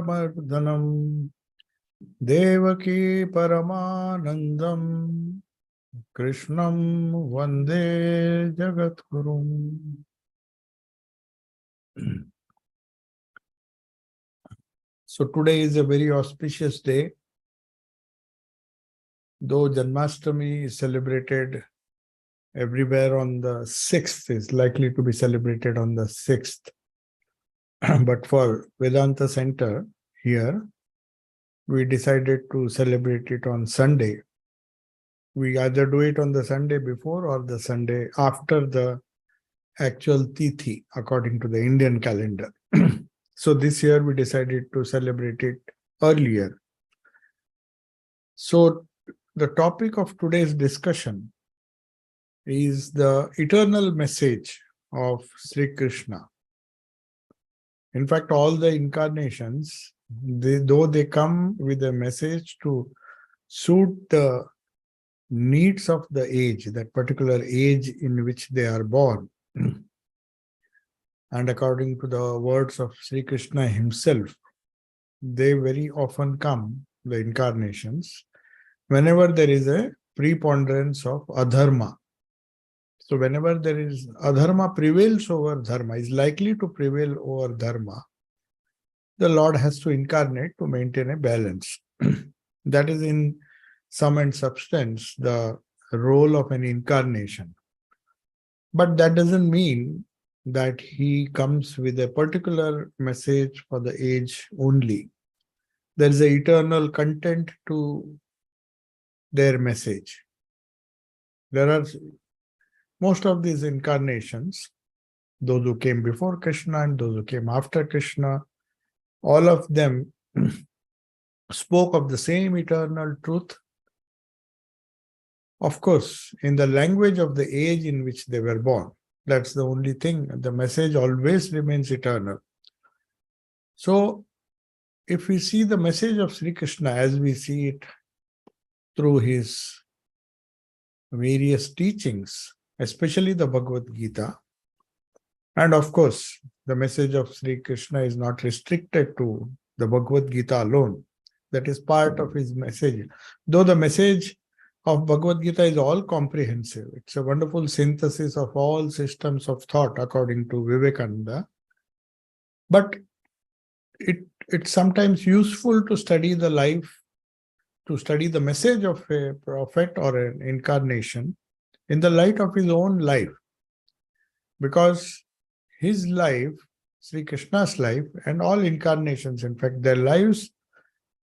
Mardhanam Devaki Paramanandam Krishnam Vande Jagatgurum. So today is a very auspicious day. Though Janmashtami is celebrated everywhere on the 6th, is likely to be celebrated on the 6th. But for Vedanta Center here, we decided to celebrate it on Sunday. We either do it on the Sunday before or the Sunday after the actual Tithi, according to the Indian calendar. So this year we decided to celebrate it earlier. So the topic of today's discussion is the eternal message of Sri Krishna. In fact, all the incarnations, though they come with a message to suit the needs of the age, that particular age in which they are born. And according to the words of Sri Krishna himself, they very often come, the incarnations, whenever there is a preponderance of adharma. So whenever there is adharma prevails over dharma, is likely to prevail over dharma, the Lord has to incarnate to maintain a balance. That is in sum and substance the role of an incarnation. But that doesn't mean that he comes with a particular message for the age only. There is an eternal content to their message. There are most of these incarnations, those who came before Krishna and those who came after Krishna, all of them spoke of the same eternal truth. Of course, in the language of the age in which they were born. That's the only thing. The message always remains eternal. So, if we see the message of Sri Krishna as we see it through his various teachings, especially the Bhagavad Gita, and of course, the message of Sri Krishna is not restricted to the Bhagavad Gita alone. That is part of his message. Though the message of Bhagavad Gita is all comprehensive. It's a wonderful synthesis of all systems of thought according to Vivekananda. But it's sometimes useful to study the life, to study the message of a prophet or an incarnation in the light of his own life. Because his life, Sri Krishna's life, and all incarnations, in fact, their lives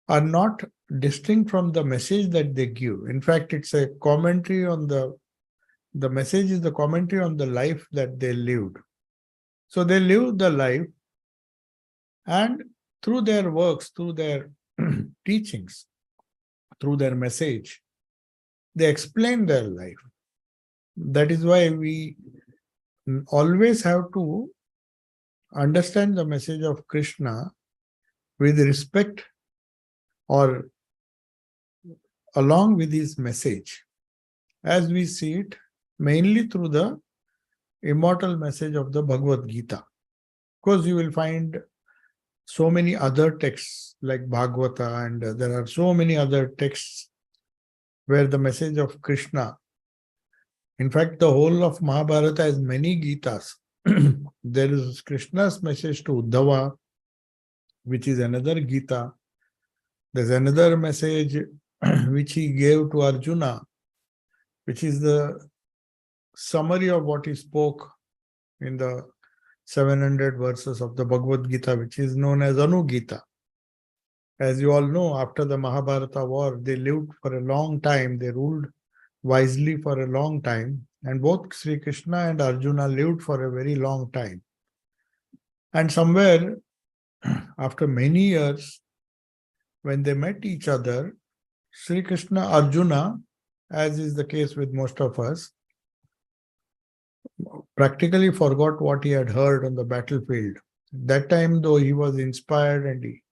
are not distinct from the message that they give. In fact, it's a commentary on the message is the commentary on the life that they lived. So they lived the life, and through their works, through their teachings, through their message, they explain their life. That is why we always have to understand the message of Krishna with respect or along with his message, as we see it mainly through the immortal message of the Bhagavad Gita. Of course, you will find so many other texts like Bhagavata, and there are so many other texts where the message of Krishna, in fact, the whole of Mahabharata has many Gitas. There is Krishna's message to Uddhava, which is another Gita. There's another message which he gave to Arjuna, which is the summary of what he spoke in the 700 verses of the Bhagavad Gita, which is known as Anugita. As you all know, after the Mahabharata war, they lived for a long time. They ruled wisely for a long time. And both Sri Krishna and Arjuna lived for a very long time. And somewhere, after many years, when they met each other, Sri Krishna, Arjuna, as is the case with most of us, practically forgot what he had heard on the battlefield. That time, though, he was inspired and he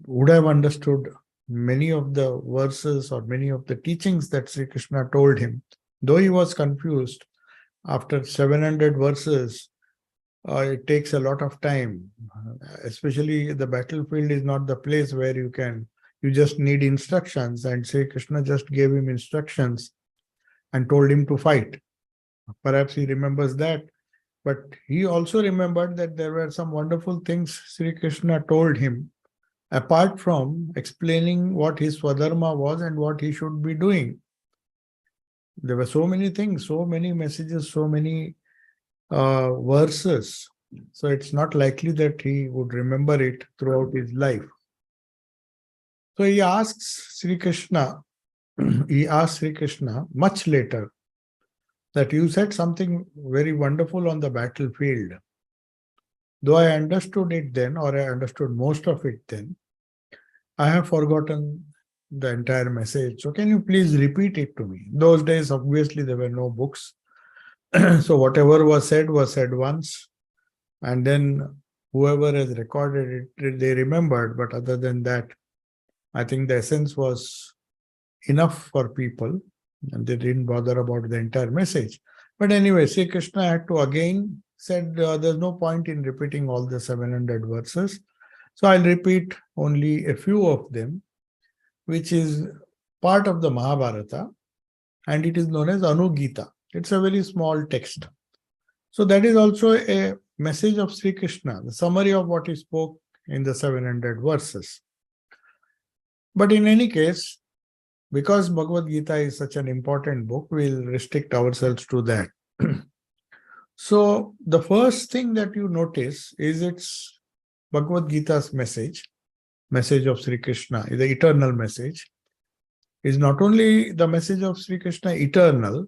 would have understood many of the verses or many of the teachings that Sri Krishna told him. Though he was confused, after 700 verses, it takes a lot of time. Especially the battlefield is not the place where you just need instructions, and say Krishna just gave him instructions and told him to fight. Perhaps he remembers that, but he also remembered that there were some wonderful things Sri Krishna told him, apart from explaining what his Swadharma was and what he should be doing. There were so many things, so many messages, so many verses. So it's not likely that he would remember it throughout his life. So he asks Sri Krishna, much later, that you said something very wonderful on the battlefield. Though I understood it then, or I understood most of it then, I have forgotten the entire message. So can you please repeat it to me? Those days, obviously, there were no books. So whatever was said once, and then whoever has recorded it, they remembered. But other than that, I think the essence was enough for people, and they didn't bother about the entire message. But anyway, Sri Krishna had to again said there's no point in repeating all the 700 verses. So I'll repeat only a few of them, which is part of the Mahabharata, and it is known as Anugita. It's a very small text. So that is also a message of Sri Krishna, the summary of what he spoke in the 700 verses. But in any case, because Bhagavad Gita is such an important book, we'll restrict ourselves to that. So the first thing that you notice is its Bhagavad Gita's message of Sri Krishna, the eternal message, is not only the message of Sri Krishna eternal,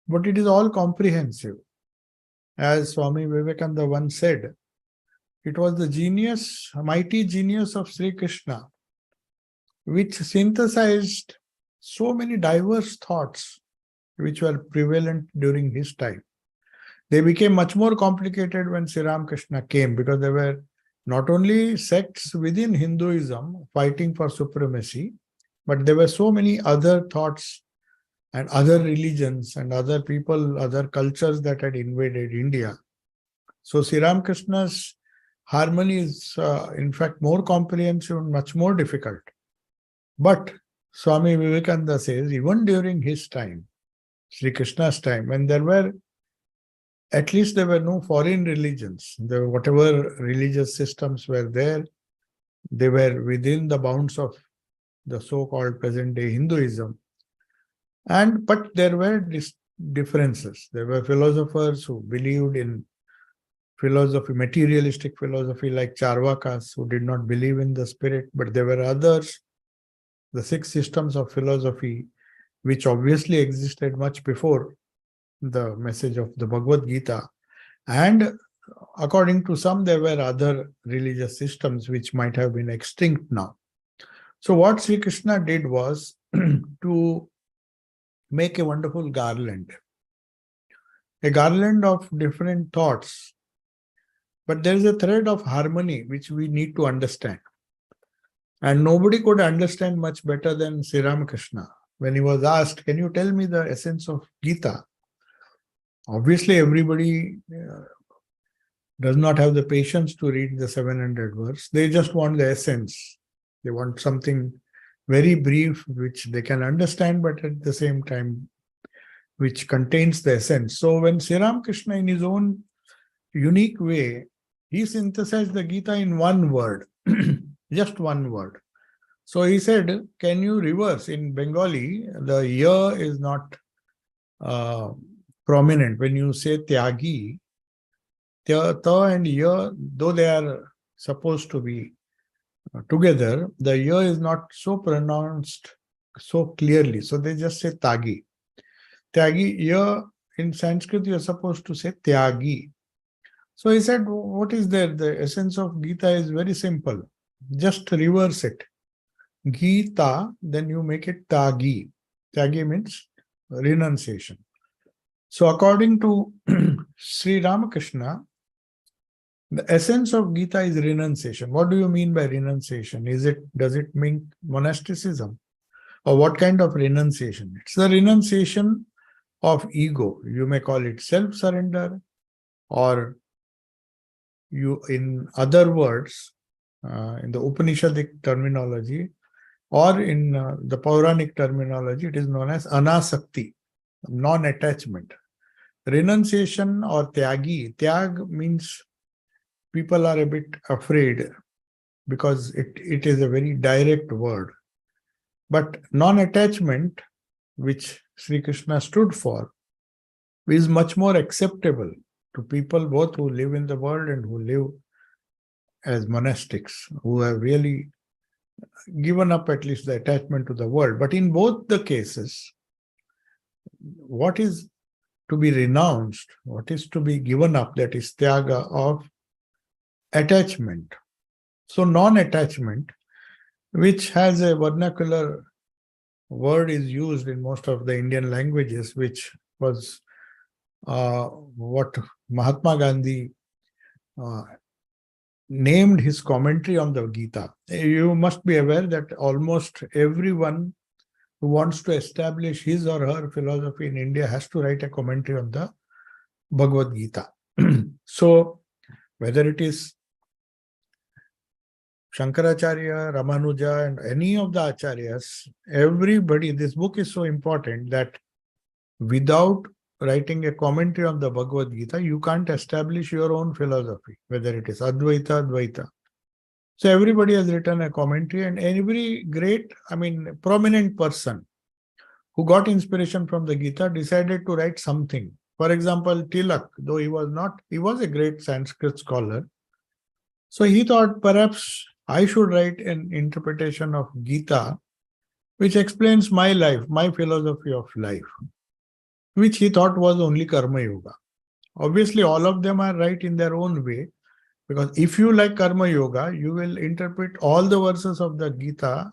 but it is all comprehensive. As Swami Vivekananda once said, it was the genius, mighty genius of Sri Krishna, which synthesized so many diverse thoughts which were prevalent during his time. They became much more complicated when Sri Ramakrishna came, because there were not only sects within Hinduism fighting for supremacy, but there were so many other thoughts and other religions and other people, other cultures that had invaded India. So Sri Ramakrishna's harmony is in fact more comprehensive and much more difficult. But Swami Vivekananda says, even during his time, Sri Krishna's time, when there were no foreign religions, there were whatever religious systems were there, they were within the bounds of the so-called present-day Hinduism. But there were differences. There were philosophers who believed in philosophy, materialistic philosophy, like Charvakas, who did not believe in the spirit. But there were others, the 6 systems of philosophy, which obviously existed much before the message of the Bhagavad Gita. And according to some, there were other religious systems which might have been extinct now. So what Sri Krishna did was to make a wonderful garland. A garland of different thoughts. But there is a thread of harmony which we need to understand. And nobody could understand much better than Sri Ramakrishna. When he was asked, can you tell me the essence of Gita? Obviously, everybody does not have the patience to read the 700 verse. They just want the essence. They want something very brief, which they can understand, but at the same time, which contains the essence. So when Sri Ramakrishna, in his own unique way, he synthesized the Gita in one word, just one word. So he said, can you reverse? In Bengali, the ya is not prominent. When you say tyagi, ta and ya, though they are supposed to be together, the ya is not so pronounced so clearly. So they just say tagi. Tyagi, ya, in Sanskrit, you are supposed to say tyagi. So he said, what is there? The essence of Gita is very simple. Just reverse it. Gita, then you make it tagi. Tagi means renunciation. So according to Sri Ramakrishna, the essence of Gita is renunciation. What do you mean by renunciation? Does it mean monasticism? Or what kind of renunciation? It's the renunciation of ego. You may call it self-surrender, or in other words, in the Upanishadic terminology, or in the Puranic terminology, it is known as anasakti, non-attachment. Renunciation or tyagi. Tyag means people are a bit afraid because it is a very direct word. But non-attachment, which Sri Krishna stood for, is much more acceptable to people both who live in the world and who live as monastics, who have really given up at least the attachment to the world. But in both the cases, what is to be renounced, what is to be given up, that is tyaga of attachment. So non-attachment, which has a vernacular word is used in most of the Indian languages, which was what Mahatma Gandhi named his commentary on the Gita. You must be aware that almost everyone who wants to establish his or her philosophy in India has to write a commentary on the Bhagavad Gita. So, whether it is Shankaracharya, Ramanuja, and any of the Acharyas, everybody, this book is so important that without writing a commentary on the Bhagavad Gita, you can't establish your own philosophy, whether it is Advaita, Dvaita. So everybody has written a commentary, and every great, prominent person who got inspiration from the Gita decided to write something. For example, Tilak, though he was a great Sanskrit scholar. So he thought perhaps I should write an interpretation of Gita which explains my life, my philosophy of life, which he thought was only Karma Yoga. Obviously, all of them are right in their own way, because if you like Karma Yoga, you will interpret all the verses of the Gita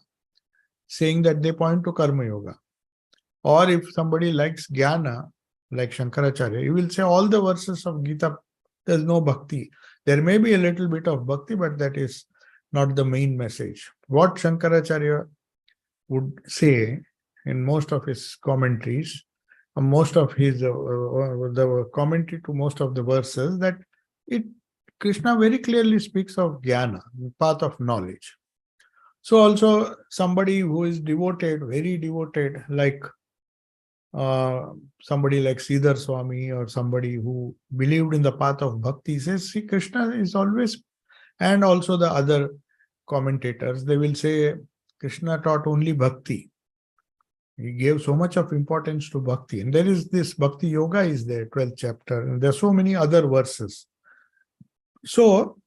saying that they point to Karma Yoga. Or if somebody likes Jnana, like Shankaracharya, he will say all the verses of Gita, there's no bhakti. There may be a little bit of bhakti, but that is not the main message. What Shankaracharya would say in most of his commentaries, most of his the commentary to most of the verses, that Krishna very clearly speaks of jnana, path of knowledge. So also somebody who is devoted, very devoted, like somebody like Sridhar Swami or somebody who believed in the path of bhakti, says, see, Krishna is always, and also the other commentators, they will say Krishna taught only bhakti. He gave so much of importance to bhakti. And there is this Bhakti Yoga is there, 12th chapter. And there are so many other verses. So,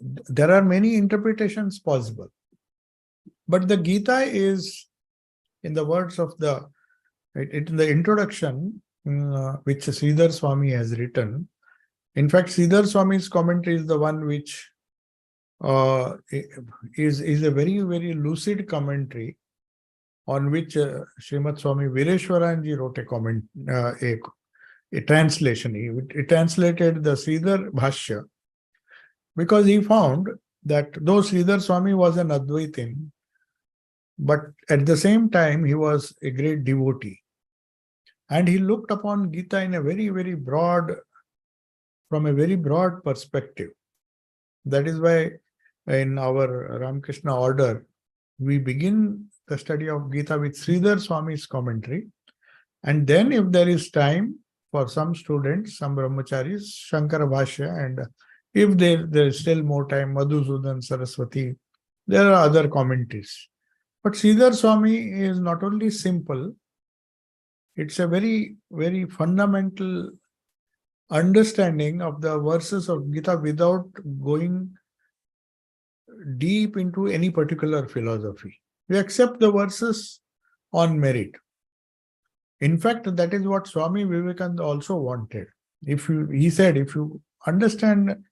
there are many interpretations possible. But the Gita is, in the words of in the introduction, which Sridhar Swami has written. In fact, Sridhar Swami's commentary is the one which is a very, very lucid commentary on which Srimad Swami Vireshwaranji wrote a comment, a translation. He translated the Sridhar Bhashya because he found that though Sridhar Swami was an Advaitin, but at the same time he was a great devotee. And he looked upon Gita in a very, very broad, from a very broad perspective. That is why in our Ramakrishna order, we begin the study of Gita with Sridhar Swami's commentary. And then if there is time for some students, some brahmacharis, Shankara Bhashya, and if there is still more time, Madhusudan Saraswati, there are other commentaries. But Sridhar Swami is not only simple, it's a very, very fundamental understanding of the verses of Gita without going deep into any particular philosophy. We accept the verses on merit. In fact, that is what Swami Vivekananda also wanted. He said, if you understand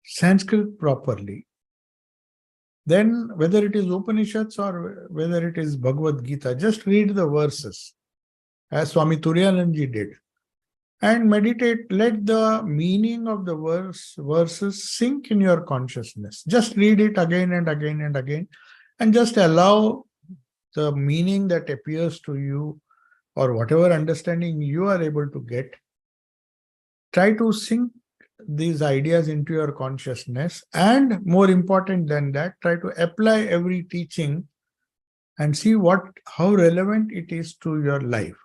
Sanskrit properly, then whether it is Upanishads or whether it is Bhagavad Gita, just read the verses, as Swami Turiyananji did, and meditate. Let the meaning of the verses sink in your consciousness. Just read it again and again and again, and just allow the meaning that appears to you, or whatever understanding you are able to get, try to sink these ideas into your consciousness, and more important than that, try to apply every teaching and see how relevant it is to your life.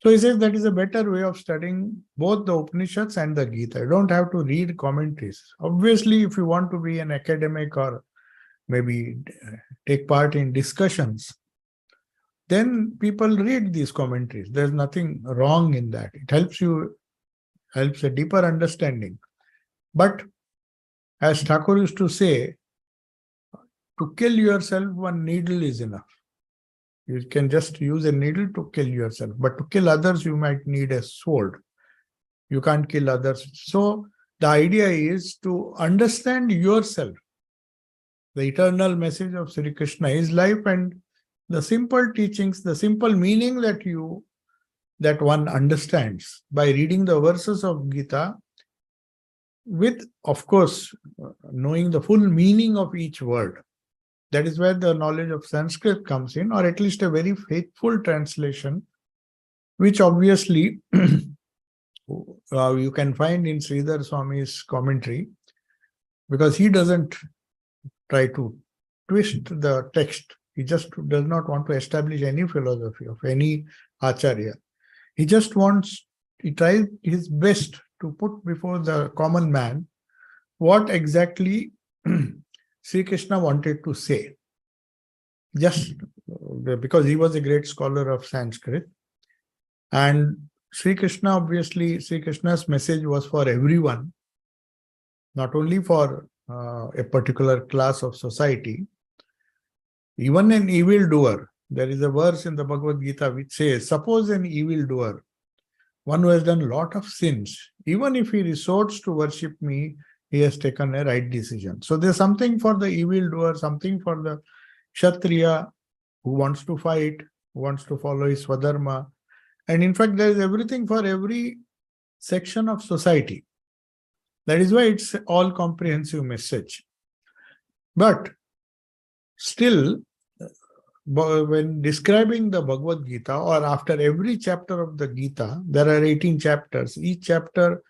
So he says that is a better way of studying both the Upanishads and the Gita. You don't have to read commentaries. Obviously, if you want to be an academic or maybe take part in discussions, then people read these commentaries. There's nothing wrong in that. It helps a deeper understanding. But as Thakur used to say, to kill yourself, one needle is enough. You can just use a needle to kill yourself. But to kill others, you might need a sword. You can't kill others. So the idea is to understand yourself. The eternal message of Sri Krishna, his life, and the simple teachings, the simple meaning that one understands by reading the verses of Gita, with, of course, knowing the full meaning of each word. That is where the knowledge of Sanskrit comes in, or at least a very faithful translation, which obviously you can find in Sridhar Swami's commentary, because he doesn't try to twist the text. He just does not want to establish any philosophy of any acharya. He tries his best to put before the common man what exactly Sri Krishna wanted to say. Just because he was a great scholar of Sanskrit. And Sri Krishna's message was for everyone, not only for a particular class of society. Even an evildoer, there is a verse in the Bhagavad Gita which says, suppose an evildoer, one who has done a lot of sins, even if he resorts to worship me, he has taken a right decision. So there's something for the evildoer, something for the Kshatriya who wants to fight, who wants to follow his Swadharma. And in fact, there is everything for every section of society. That is why it's an all-comprehensive message. But still, when describing the Bhagavad Gita, or after every chapter of the Gita, there are 18 chapters. Each chapter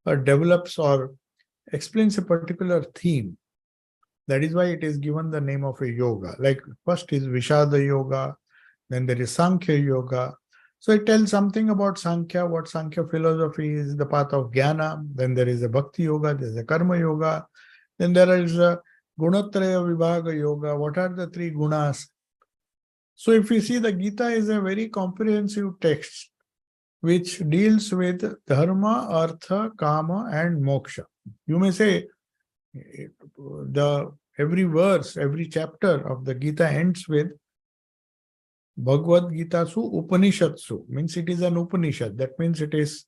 develops or explains a particular theme. That is why it is given the name of a yoga. Like first is Vishada Yoga, then there is Sankhya Yoga. So it tells something about Sankhya, what Sankhya philosophy is, the path of Jnana. Then there is a Bhakti Yoga, there is a Karma Yoga. Then there is a Gunatraya Vibhaga Yoga. What are the three gunas? So if you see, the Gita is a very comprehensive text which deals with dharma, artha, kama, and moksha. You may say every verse, every chapter of the Gita ends with Bhagavad Gita su Upanishadsu, means it is an Upanishad. That means it is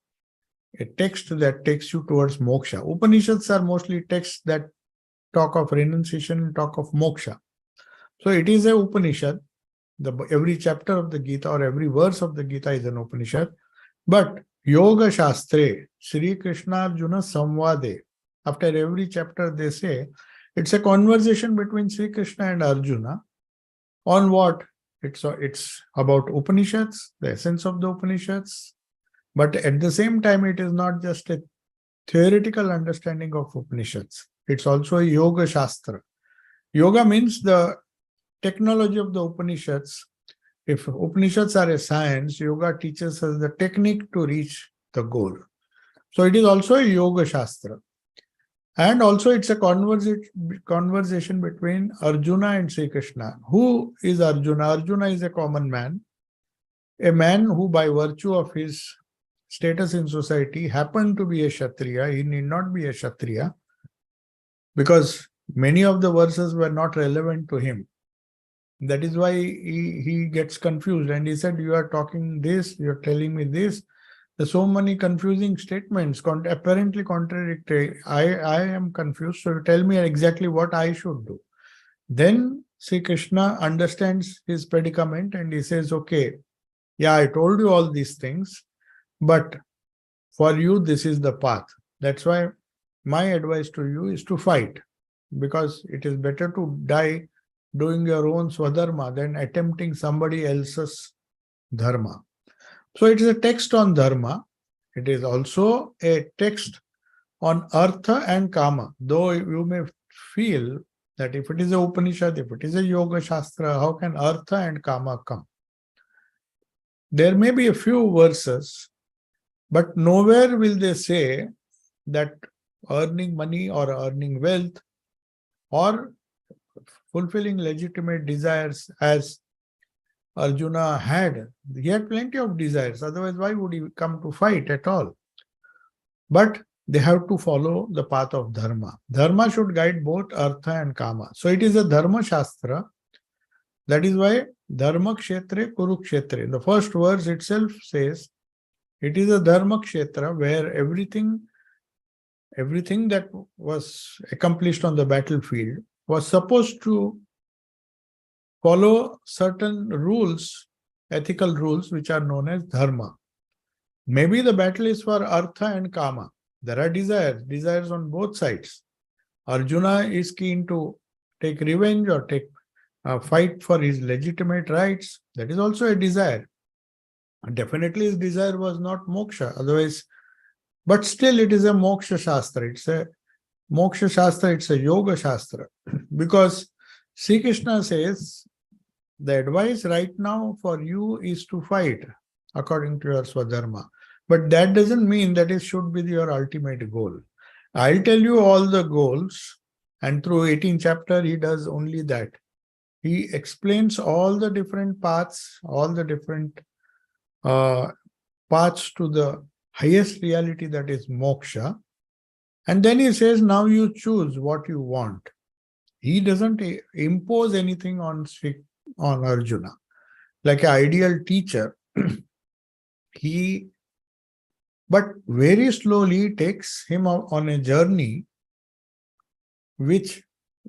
a text that takes you towards moksha. Upanishads are mostly texts that talk of renunciation, talk of moksha. So it is a Upanishad. Every chapter of the Gita or every verse of the Gita is an Upanishad. But Yoga Shastre, Sri Krishna Arjuna Samvade, after every chapter they say, it's a conversation between Sri Krishna and Arjuna on what? It's about Upanishads, the essence of the Upanishads. But at the same time, it is not just a theoretical understanding of Upanishads. It's also a Yoga Shastra. Yoga means the technology of the Upanishads. If Upanishads are a science, yoga teaches us the technique to reach the goal. So it is also a Yoga Shastra. And also it's a conversation between Arjuna and Sri Krishna. Who is Arjuna? Arjuna is a common man, a man who by virtue of his status in society happened to be a Kshatriya. He need not be a Kshatriya because many of the verses were not relevant to him. That is why he gets confused, and he said, you are talking this, you are telling me this. There's so many confusing statements, apparently contradictory. I am confused, so you tell me exactly what I should do. Then Sri Krishna understands his predicament and he says, okay, yeah, I told you all these things, but for you, this is the path. That's why my advice to you is to fight, because it is better to die doing your own swadharma than attempting somebody else's dharma. So it is a text on dharma. It is also a text on Artha and Kama. Though you may feel that if it is a Upanishad, if it is a Yoga Shastra, how can Artha and Kama come? There may be a few verses, but nowhere will they say that earning money or earning wealth or fulfilling legitimate desires as Arjuna had. He had plenty of desires, otherwise why would he come to fight at all? But they have to follow the path of Dharma. Dharma should guide both Artha and Kama. So it is a Dharma Shastra. That is why Dharma Kshetre Kurukshetre. The first verse itself says it is a Dharma Kshetra where everything that was accomplished on the battlefield was supposed to follow certain rules, ethical rules, which are known as Dharma. Maybe the battle is for Artha and Kama. There are desires on both sides. Arjuna is keen to take revenge or fight for his legitimate rights. That is also a desire. And definitely his desire was not moksha, otherwise, but still it is a moksha shastra. It's a moksha shastra, it's a yoga shastra. Because Sri Krishna says, the advice right now for you is to fight according to your Swadharma. But that doesn't mean that it should be your ultimate goal. I'll tell you all the goals, and through 18th chapter, he does only that. He explains all the different paths, all the different paths to the highest reality, that is moksha. And then he says, now you choose what you want. He doesn't impose anything on Arjuna. Like an ideal teacher, but very slowly takes him on a journey which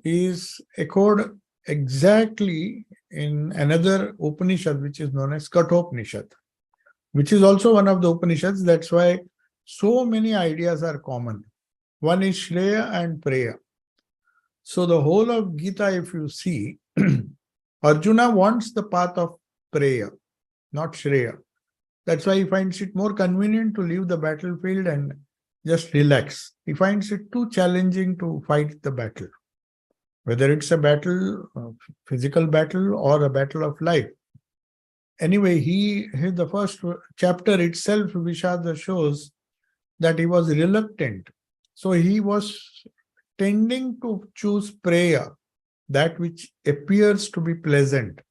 is echoed exactly in another Upanishad, which is known as Kathopanishad, which is also one of the Upanishads. That's why so many ideas are common. One is Shreya and Preya. So the whole of Gita, if you see, Arjuna wants the path of Preya, not Shreya. That's why he finds it more convenient to leave the battlefield and just relax. He finds it too challenging to fight the battle. Whether it's a battle, a physical battle, or a battle of life. Anyway, the first chapter itself, Vishada shows that he was reluctant. So he was tending to choose Preya, that which appears to be pleasant,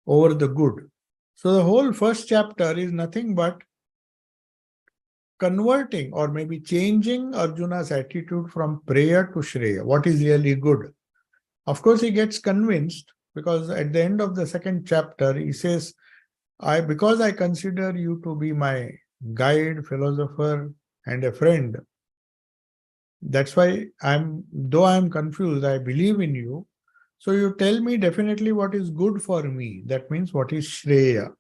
over the good. So the whole first chapter is nothing but converting or maybe changing Arjuna's attitude from Preya to Shreya, what is really good. Of course, he gets convinced because at the end of the second chapter, he says, because I consider you to be my guide, philosopher, and a friend, that's why though I'm confused, I believe in you. So you tell me definitely what is good for me. That means what is Shreya.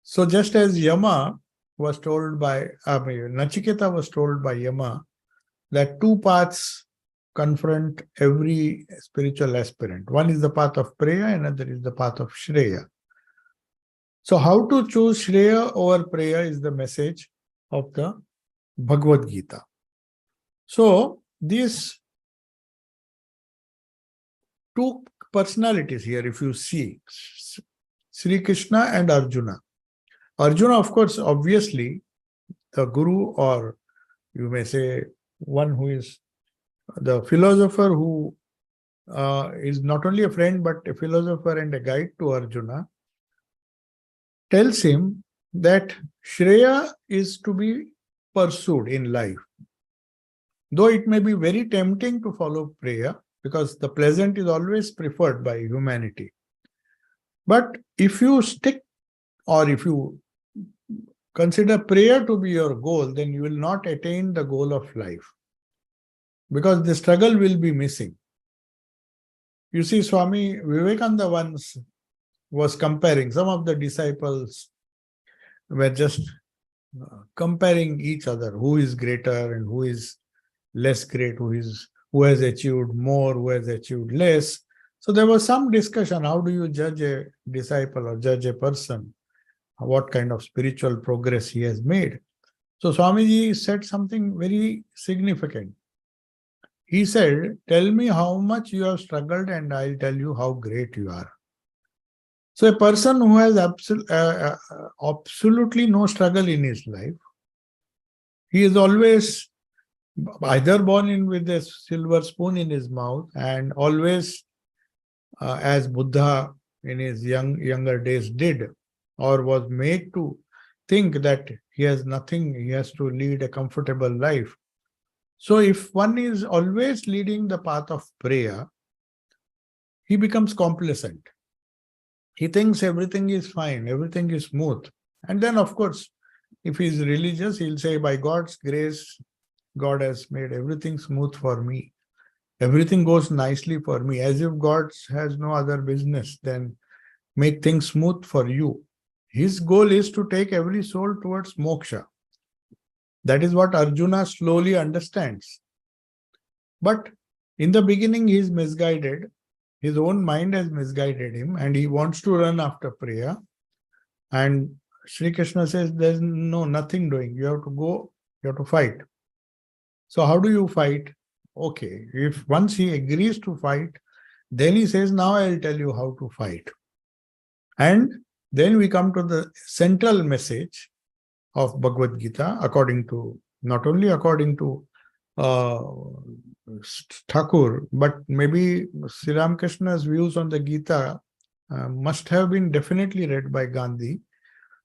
So just as Yama was told by, Nachiketa was told by Yama that two paths confront every spiritual aspirant. One is the path of Preya, another is the path of Shreya. So how to choose Shreya over Preya is the message of the Bhagavad Gita. So these two personalities here, if you see, Sri Krishna and Arjuna. Arjuna, of course, obviously, the guru, or you may say one who is the philosopher who is not only a friend but a philosopher and a guide to Arjuna, tells him that Shreya is to be pursued in life. Though it may be very tempting to follow Preya, because the pleasant is always preferred by humanity. But if you stick, or if you consider Preya to be your goal, then you will not attain the goal of life, because the struggle will be missing. You see, Swami Vivekananda once was comparing, some of the disciples were just comparing each other, who is greater and who is less great, who has achieved more, who has achieved less. So there was some discussion, how do you judge a disciple or judge a person, what kind of spiritual progress he has made. So Swamiji said something very significant. He said, tell me how much you have struggled and I'll tell you how great you are. So a person who has absolutely no struggle in his life, he is always either born in with a silver spoon in his mouth and always, as Buddha in his younger days did, or was made to think that he has nothing, he has to lead a comfortable life. So if one is always leading the path of prayer, he becomes complacent. He thinks everything is fine, everything is smooth. And then, of course, if he is religious, he'll say, by God's grace, God has made everything smooth for me. Everything goes nicely for me, as if God has no other business than make things smooth for you. His goal is to take every soul towards moksha. That is what Arjuna slowly understands. But in the beginning, he is misguided. His own mind has misguided him and he wants to run after prayer. And Sri Krishna says, there's nothing doing. You have to go, you have to fight. So how do you fight? Okay, if once he agrees to fight, then he says, now I'll tell you how to fight. And then we come to the central message of Bhagavad Gita, not only according to Thakur, but maybe Sri Ramakrishna's views on the Gita must have been definitely read by Gandhi.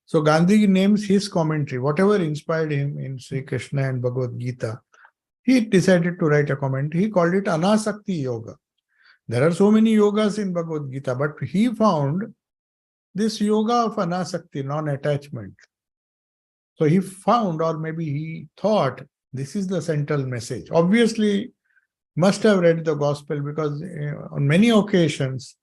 So Gandhi names his commentary, whatever inspired him in Sri Krishna and Bhagavad Gita, he decided to write a commentary. He called it Anasakti Yoga. There are so many yogas in Bhagavad Gita, but he found this yoga of Anasakti, non-attachment. So he found, or maybe he thought, this is the central message. Obviously, must have read the gospel, because on many occasions,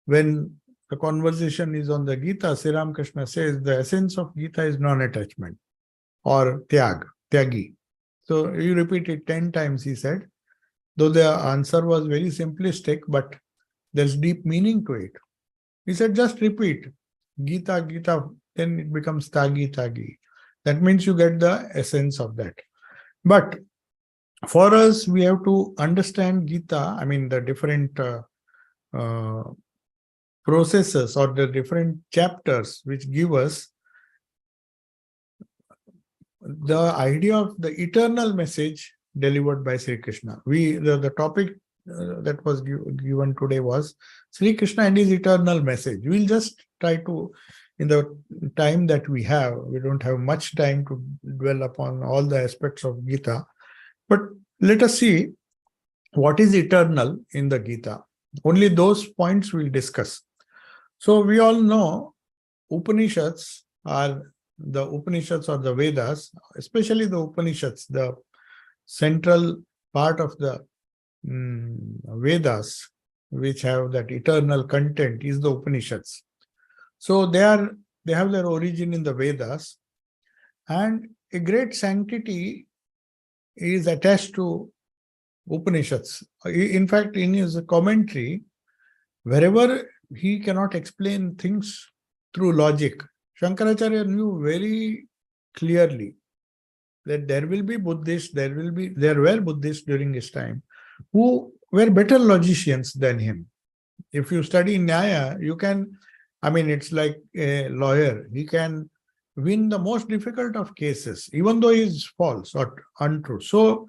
when the conversation is on the Gita, Sri Ramakrishna says the essence of Gita is non-attachment or tyagi. So you repeat it 10 times, he said, though the answer was very simplistic, but there's deep meaning to it. He said, just repeat Gita, then it becomes tagi. That means you get the essence of that. But for us, we have to understand Gita, the different processes or the different chapters which give us the idea of the eternal message delivered by Sri Krishna. The topic that was given today was Sri Krishna and his eternal message. We'll just try to, in the time that we don't have much time to dwell upon all the aspects of Gita, but let us see what is eternal in the Gita. Only those points we'll discuss. So we all know Upanishads or the Vedas, especially the Upanishads, the central part of the Vedas, which have that eternal content, is the Upanishads. So they have their origin in the Vedas, and a great sanctity is attached to Upanishads. In fact, in his commentary, wherever he cannot explain things through logic, Shankaracharya knew very clearly that there will be Buddhists, there were Buddhists during his time who were better logicians than him. If you study Nyaya, you can, it's like a lawyer. He can win the most difficult of cases, even though he is false or untrue. So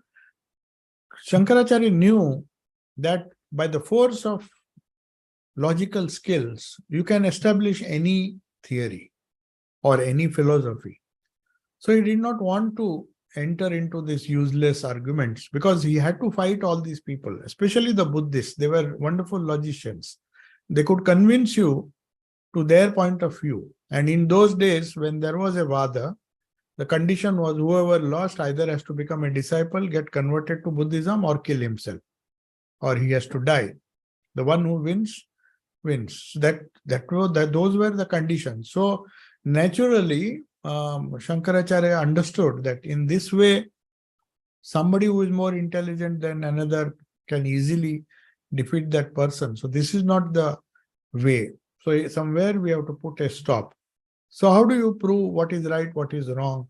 Shankaracharya knew that by the force of logical skills, you can establish any theory or any philosophy. So he did not want to enter into these useless arguments, because he had to fight all these people, especially the Buddhists. They were wonderful logicians. They could convince you to their point of view. And in those days, when there was a Vada, the condition was whoever lost either has to become a disciple, get converted to Buddhism, or kill himself, or he has to die. The one who wins. Those were the conditions. So naturally, Shankaracharya understood that in this way, somebody who is more intelligent than another can easily defeat that person. So this is not the way. So somewhere we have to put a stop. So how do you prove what is right, what is wrong?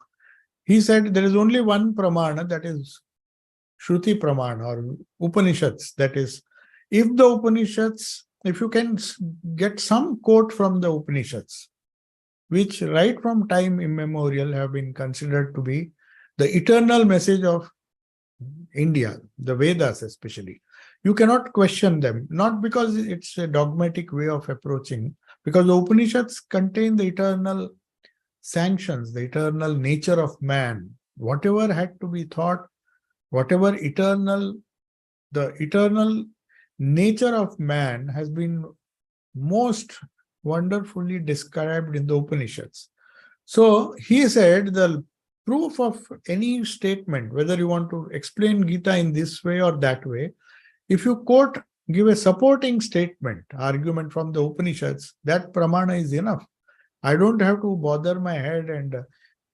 He said there is only one pramana, that is Shruti Pramana or Upanishads. That is, if the Upanishads, if you can get some quote from the Upanishads, which right from time immemorial have been considered to be the eternal message of India, the Vedas especially. You cannot question them, not because it's a dogmatic way of approaching, because the Upanishads contain the eternal sanctions, the eternal nature of man. Whatever had to be thought, whatever the eternal nature of man has been most wonderfully described in the Upanishads. So he said the proof of any statement, whether you want to explain Gita in this way or that way, if you quote, give a supporting statement, argument from the Upanishads, that pramana is enough. I don't have to bother my head and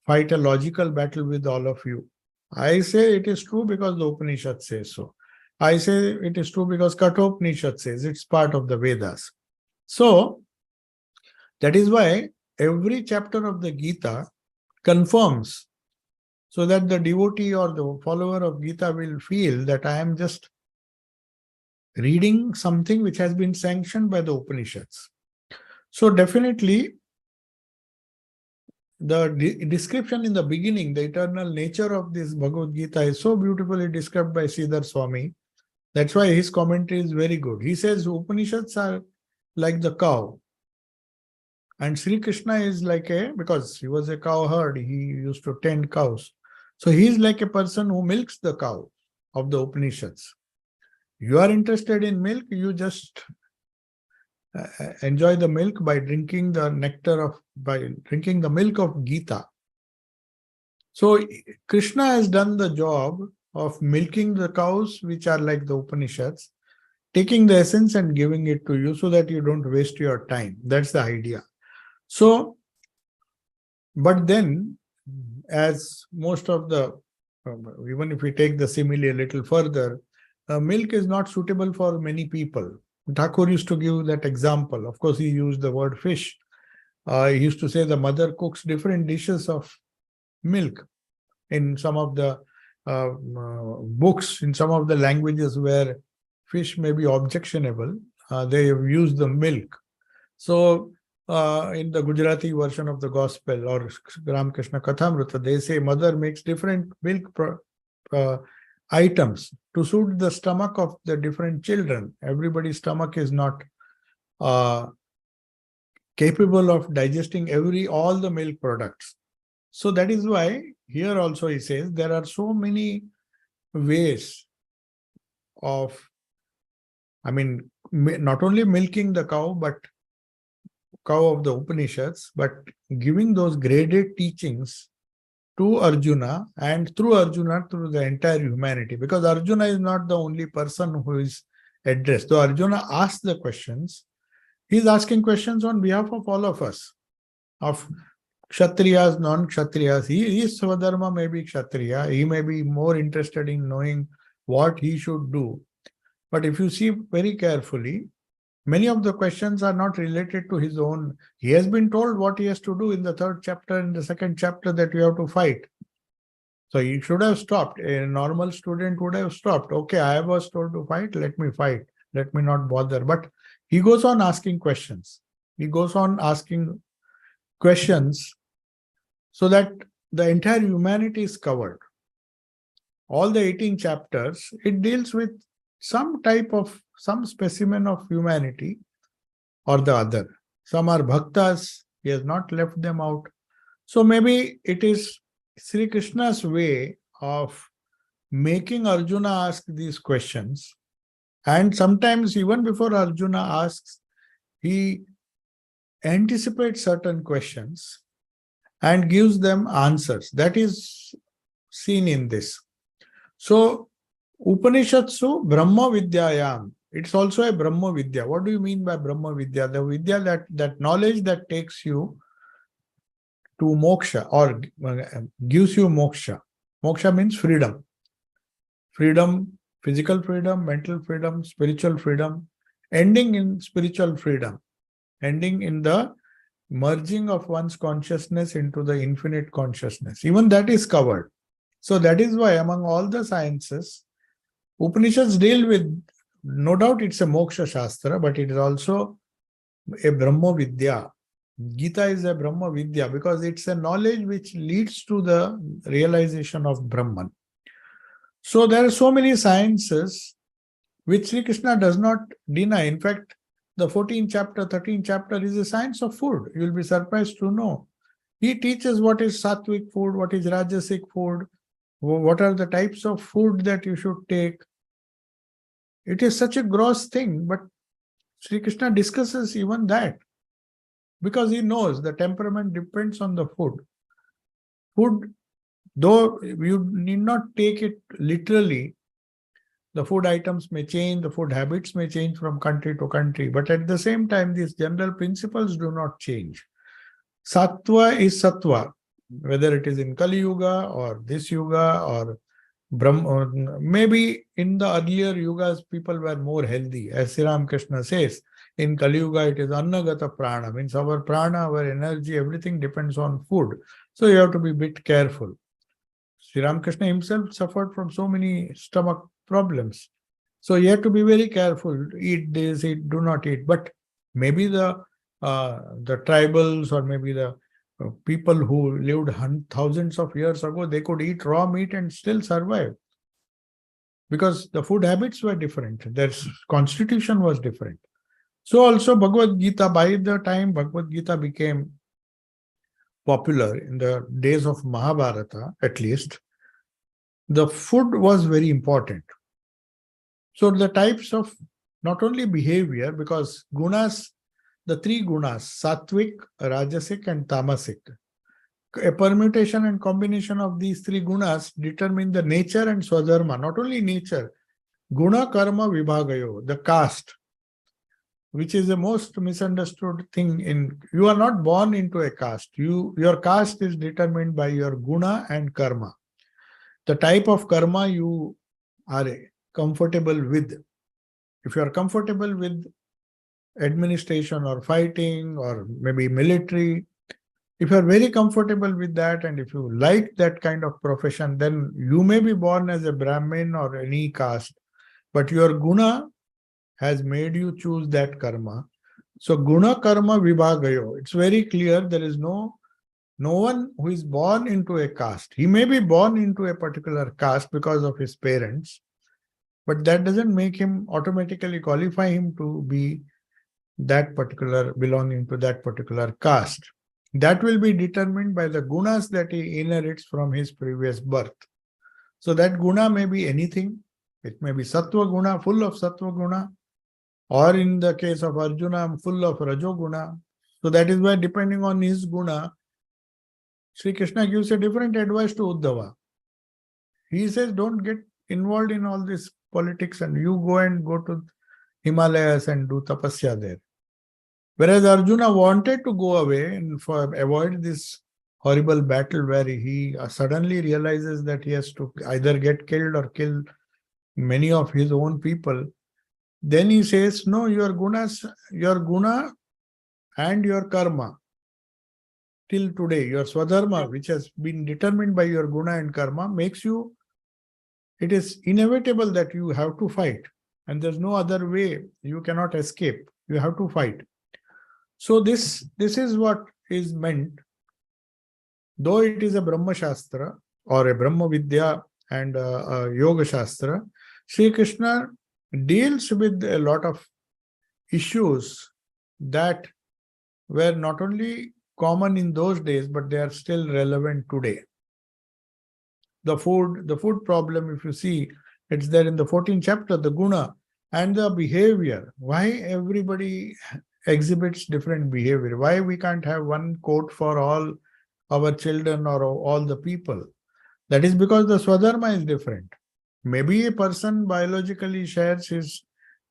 fight a logical battle with all of you. I say it is true because the Upanishad says so. I say it is true because Kathopanishad says it's part of the Vedas. So that is why every chapter of the Gita confirms, so that the devotee or the follower of Gita will feel that I am just reading something which has been sanctioned by the Upanishads. So definitely, the description in the beginning, the eternal nature of this Bhagavad Gita is so beautifully described by Sridhar Swami. That's why his commentary is very good. He says Upanishads are like the cow. And Sri Krishna is like because he was a cow herd, he used to tend cows. So he is like a person who milks the cow of the Upanishads. You are interested in milk, you just enjoy the milk by drinking the milk of Gita. So Krishna has done the job of milking the cows, which are like the Upanishads, taking the essence and giving it to you so that you don't waste your time. That's the idea. So, but then, as most of the, even if we take the simile a little further, milk is not suitable for many people. Thakur used to give that example. Of course, he used the word fish. He used to say the mother cooks different dishes of milk in some of the books, in some of the languages where fish may be objectionable, they have used the milk. So, in the Gujarati version of the Gospel or Ramakrishna Kathamrita, they say mother makes different milk items to suit the stomach of the different children. Everybody's stomach is not capable of digesting all the milk products. So that is why here also he says there are so many ways of, not only milking the cow, but cow of the Upanishads, but giving those graded teachings to Arjuna, and through Arjuna through the entire humanity, because Arjuna is not the only person who is addressed. So Arjuna asks the questions, he is asking questions on behalf of all of us, of Kshatriyas, non-Kshatriyas. His Swadharma may be Kshatriya, he may be more interested in knowing what he should do. But if you see very carefully, many of the questions are not related to his own. He has been told what he has to do in the 3rd chapter, in the 2nd chapter, that you have to fight. So he should have stopped. A normal student would have stopped. Okay, I was told to fight, let me fight. Let me not bother. But he goes on asking questions. He goes on asking questions so that the entire humanity is covered. All the 18 chapters, it deals with some specimen of humanity or the other. Some are bhaktas, he has not left them out. So maybe it is Sri Krishna's way of making Arjuna ask these questions. And sometimes even before Arjuna asks, he anticipates certain questions and gives them answers. That is seen in this. So, Upanishatsu Brahma Vidyayam. It's also a Brahma Vidya. What do you mean by Brahma Vidya? The Vidya, that knowledge that takes you to moksha or gives you moksha. Moksha means freedom. Freedom, physical freedom, mental freedom, spiritual freedom, ending in spiritual freedom, ending in the merging of one's consciousness into the infinite consciousness. Even that is covered. So that is why among all the sciences, Upanishads deal with, no doubt it's a moksha shastra, but it is also a Brahma Vidya. Gita is a Brahma Vidya because it's a knowledge which leads to the realization of Brahman. So there are so many sciences which Sri Krishna does not deny. In fact, the 14th chapter, 13th chapter is a science of food. You will be surprised to know. He teaches what is sattvic food, what is rajasic food, what are the types of food that you should take. It is such a gross thing, but Sri Krishna discusses even that because he knows the temperament depends on the food. Food, though you need not take it literally, the food items may change, the food habits may change from country to country, but at the same time, these general principles do not change. Sattva is sattva, whether it is in Kali Yuga or this Yuga or Brahma, or maybe in the earlier Yugas, people were more healthy. As Sri Ramakrishna says, in Kali Yuga, it is Annagata Prana, means our prana, our energy, everything depends on food. So you have to be a bit careful. Sri Ramakrishna himself suffered from so many stomach problems. So you have to be very careful. Eat this, do not eat. But maybe the tribals or maybe the people who lived thousands of years ago, they could eat raw meat and still survive. Because the food habits were different. Their constitution was different. So also Bhagavad Gita, by the time Bhagavad Gita became popular in the days of Mahabharata, at least, the food was very important. So the types of not only behavior, because gunas, the three gunas, sattvic, rajasic and tamasic, a permutation and combination of these three gunas determine the nature and swadharma. Not only nature, guna karma vibhagayo, the caste, which is the most misunderstood thing. You are not born into a caste. Your caste is determined by your guna and karma. The type of karma you are comfortable with. If you are comfortable with administration or fighting or maybe military, if you are very comfortable with that and if you like that kind of profession, then you may be born as a Brahmin or any caste, but your guna has made you choose that karma. So guna karma vibhagayo. It's very clear there is no one who is born into a caste. He may be born into a particular caste because of his parents, but that doesn't make him automatically qualify him to be that particular, belonging to that particular caste. That will be determined by the gunas that he inherits from his previous birth. So that guna may be anything. It may be sattva guna, full of sattva guna, or in the case of Arjuna, full of rajoguna. So that is why depending on his guna, Sri Krishna gives a different advice to Uddhava. He says, don't get involved in all this politics and you go to Himalayas and do tapasya there. Whereas Arjuna wanted to go away and avoid this horrible battle where he suddenly realizes that he has to either get killed or kill many of his own people. Then he says, no, your guna and your karma till today, your swadharma, which has been determined by your guna and karma, makes you, it is inevitable that you have to fight. And there's no other way. You cannot escape. You have to fight. So this is what is meant. Though it is a Brahma Shastra or a Brahma Vidya and a Yoga Shastra, Sri Krishna deals with a lot of issues that were not only common in those days, but they are still relevant today. The food problem, if you see, it's there in the 14th chapter, the guna and the behavior. Why everybody exhibits different behavior? Why we can't have one coat for all our children or all the people? That is because the swadharma is different. Maybe a person biologically shares his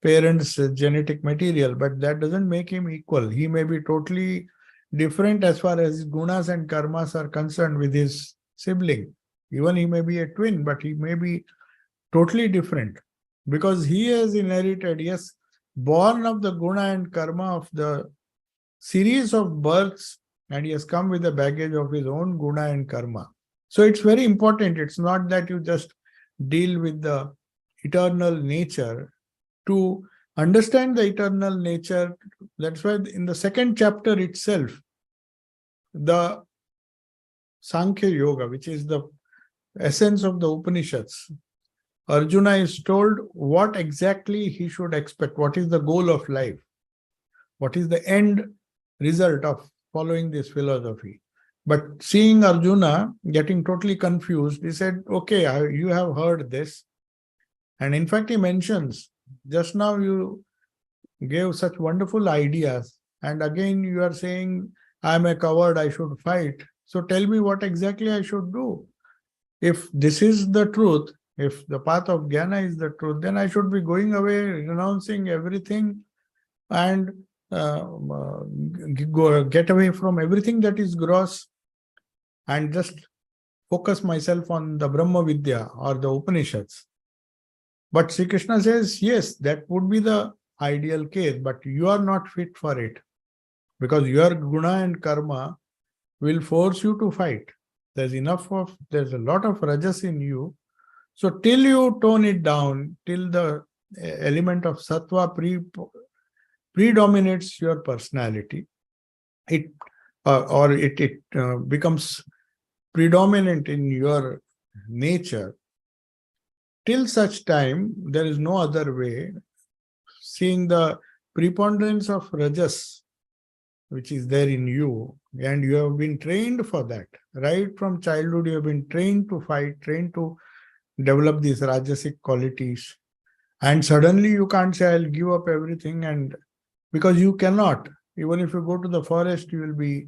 parents' genetic material, but that doesn't make him equal. He may be totally different as far as gunas and karmas are concerned with his sibling. Even he may be a twin, but he may be totally different because he has inherited, yes, born of the guna and karma of the series of births, and he has come with a baggage of his own guna and karma. So it's very important. It's not that you just deal with the eternal nature. To understand the eternal nature, that's why in the second chapter itself, the Sankhya Yoga, which is the essence of the Upanishads, Arjuna is told what exactly he should expect, what is the goal of life, what is the end result of following this philosophy. But seeing Arjuna getting totally confused, he said, okay, you have heard this. And in fact, he mentions, just now you gave such wonderful ideas. And again, you are saying, I'm a coward, I should fight. So tell me what exactly I should do. If this is the truth, if the path of jnana is the truth, then I should be going away, renouncing everything, and get away from everything that is gross, and just focus myself on the Brahma Vidya or the Upanishads. But Sri Krishna says, yes, that would be the ideal case, but you are not fit for it, because your guna and karma will force you to fight. There's a lot of rajas in you. So till you tone it down, till the element of sattva predominates your personality, it becomes predominant in your nature. Till such time, there is no other way. Seeing the preponderance of rajas, which is there in you, and you have been trained for that. Right from childhood, you have been trained to fight, trained to develop these rajasic qualities. And suddenly you can't say, I'll give up everything, and because you cannot. Even if you go to the forest, you will be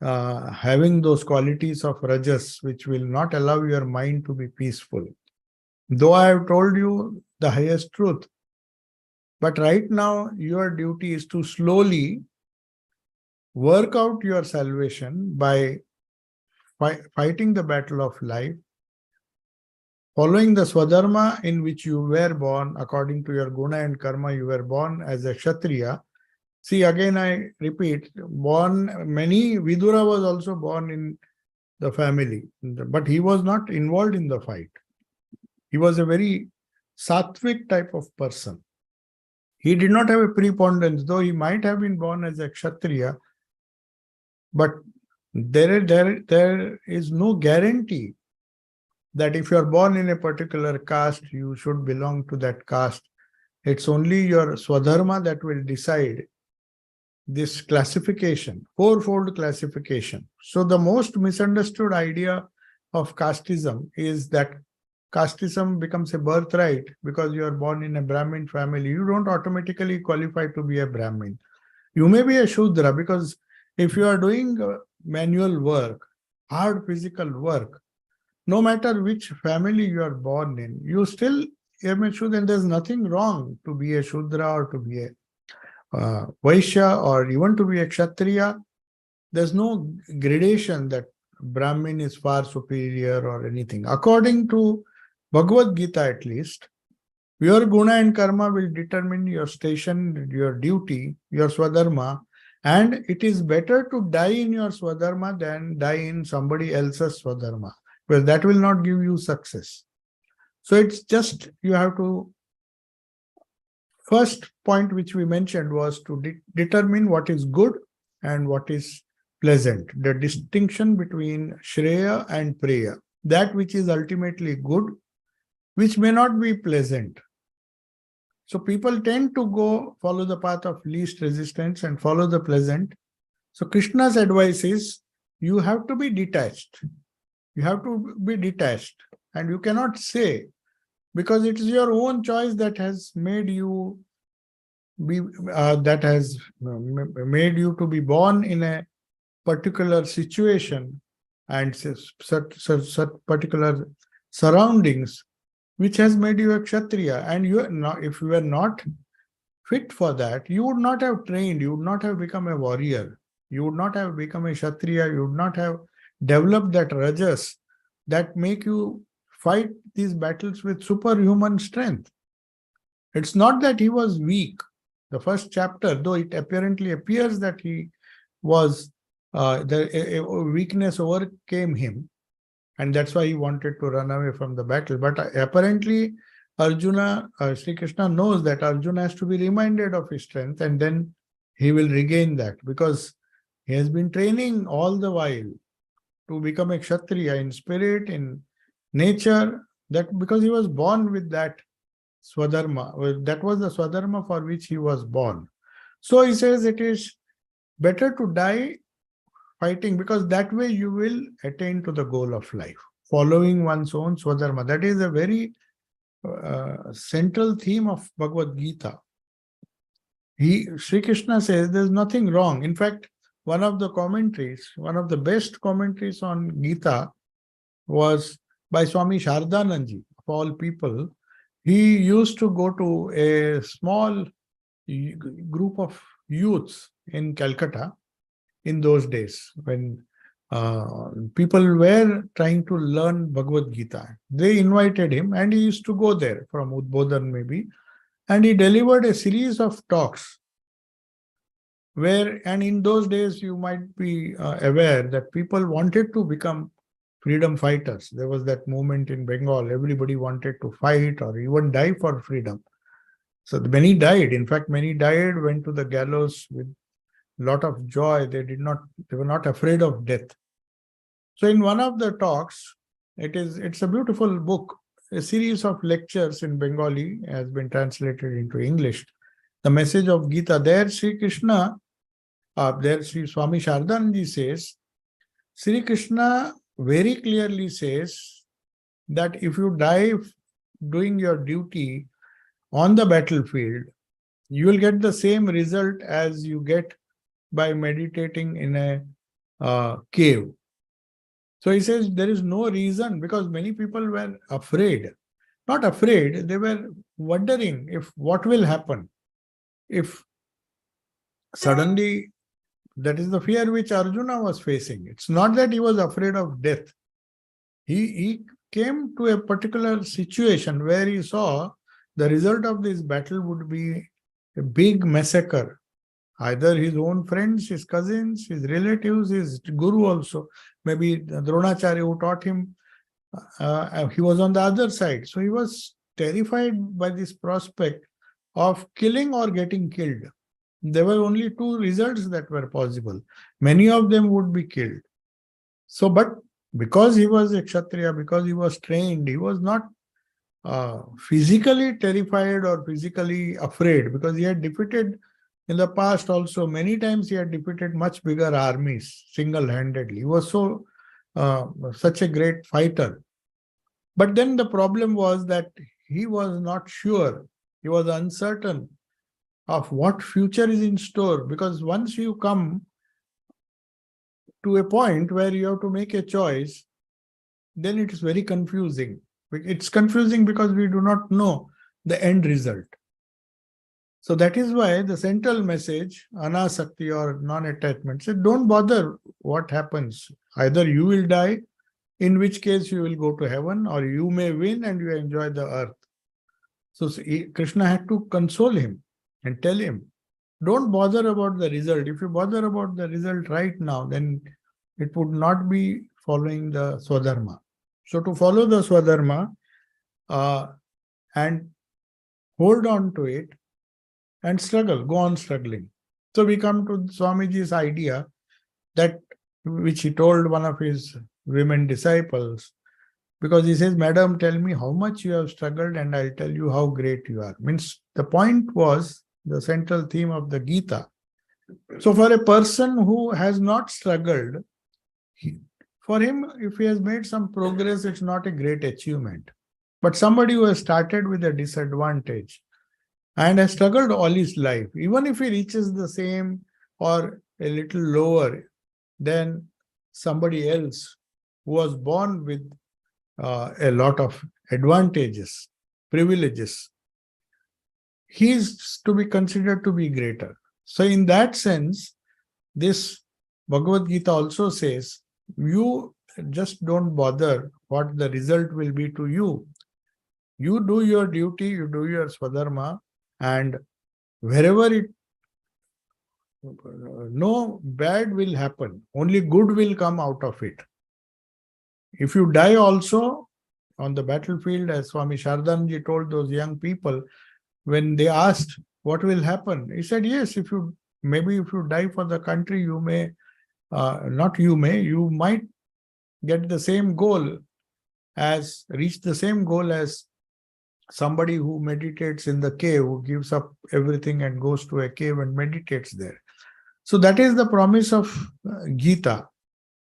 having those qualities of rajas, which will not allow your mind to be peaceful. Though I have told you the highest truth, but right now your duty is to slowly work out your salvation by fighting the battle of life, following the Swadharma in which you were born. According to your guna and karma, you were born as a Kshatriya. See, again I repeat, Vidura was also born in the family, but he was not involved in the fight. He was a very sattvic type of person. He did not have a preponderance, though he might have been born as a Kshatriya, but there is no guarantee that if you are born in a particular caste, you should belong to that caste. It's only your Swadharma that will decide this classification, fourfold classification. So the most misunderstood idea of casteism is that casteism becomes a birthright because you are born in a Brahmin family. You don't automatically qualify to be a Brahmin. You may be a Shudra, because if you are doing manual work, hard physical work, no matter which family you are born in, you still am a Shudra, and there's nothing wrong to be a Shudra or to be a Vaishya or even to be a Kshatriya. There's no gradation that Brahmin is far superior or anything. According to Bhagavad Gita, at least, your guna and karma will determine your station, your duty, your Swadharma, and it is better to die in your Swadharma than die in somebody else's Swadharma, because that will not give you success. So it's just, you have to, first point which we mentioned was to determine what is good and what is pleasant, the distinction between Shreya and Preya, that which is ultimately good, which may not be pleasant. So people tend to follow the path of least resistance and follow the pleasant. So Krishna's advice is, you have to be detached. You have to be detached, and you cannot say, because it is your own choice that has made you be made you to be born in a particular situation and such particular surroundings, which has made you a Kshatriya. And you are not, if you were not fit for that, you would not have trained, you would not have become a warrior, you would not have become a Kshatriya, you would not have developed that rajas that make you fight these battles with superhuman strength. It's not that he was weak. The first chapter, though it apparently appears that he was a weakness overcame him, and that's why he wanted to run away from the battle. But apparently, Arjuna, Sri Krishna knows that Arjuna has to be reminded of his strength, and then he will regain that, because he has been training all the while to become a Kshatriya in spirit, in nature, that because he was born with that Swadharma. That was the Swadharma for which he was born. So he says it is better to die fighting, because that way you will attain to the goal of life, following one's own Swadharma. That is a very central theme of Bhagavad Gita. Sri Krishna says there's nothing wrong. In fact, one of the best commentaries on Gita was by Swami Sarvasthananda, of all people. He used to go to a small group of youths in Calcutta in those days when people were trying to learn Bhagavad Gita. They invited him and he used to go there from Udbodhan maybe, and he delivered a series of talks and in those days you might be aware that people wanted to become freedom fighters. There was that movement in Bengal. Everybody wanted to fight or even die for freedom. So many died. In fact, many died, went to the gallows with a lot of joy. They were not afraid of death. So in one of the talks, it's a beautiful book. A series of lectures in Bengali has been translated into English. The message of Gita. There Sri Krishna, Sri Swami Sarvasthananda says, Sri Krishna very clearly says that if you die doing your duty on the battlefield, you will get the same result as you get by meditating in a cave. So he says there is no reason, because many people were afraid. Not afraid, they were wondering if what will happen if suddenly. That is the fear which Arjuna was facing. It's not that he was afraid of death. He came to a particular situation where he saw the result of this battle would be a big massacre. Either his own friends, his cousins, his relatives, his guru also. Maybe Dronacharya who taught him, he was on the other side. So he was terrified by this prospect of killing or getting killed. There were only two results that were possible. Many of them would be killed. So, but because he was a Kshatriya, because he was trained, he was not physically terrified or physically afraid, because he had defeated in the past also, many times he had defeated much bigger armies single-handedly. He was such a great fighter. But then the problem was that he was not sure. He was uncertain of what future is in store, because once you come to a point where you have to make a choice, then it is very confusing. It's confusing because we do not know the end result. So that is why the central message, anasakti or non-attachment, said don't bother what happens. Either you will die, in which case you will go to heaven, or you may win and you enjoy the earth. So Krishna had to console him and tell him, don't bother about the result. If you bother about the result right now, then it would not be following the Swadharma. So to follow the Swadharma and hold on to it and struggle, go on struggling. So we come to Swamiji's idea that which he told one of his women disciples, because he says, Madam, tell me how much you have struggled and I'll tell you how great you are. Means the point was the central theme of the Gita. So for a person who has not struggled, for him, if he has made some progress, it's not a great achievement. But somebody who has started with a disadvantage and has struggled all his life, even if he reaches the same or a little lower than somebody else who was born with a lot of advantages, privileges, he is to be considered to be greater. So in that sense, this Bhagavad Gita also says, you just don't bother what the result will be to you. You do your duty, you do your Swadharma, and wherever no bad will happen. Only good will come out of it. If you die also on the battlefield, as Swami Sarvasthananda told those young people, when they asked what will happen, he said, yes, if you die for the country, you may, you might get the same goal reach the same goal as somebody who meditates in the cave, who gives up everything and goes to a cave and meditates there. So that is the promise of Gita.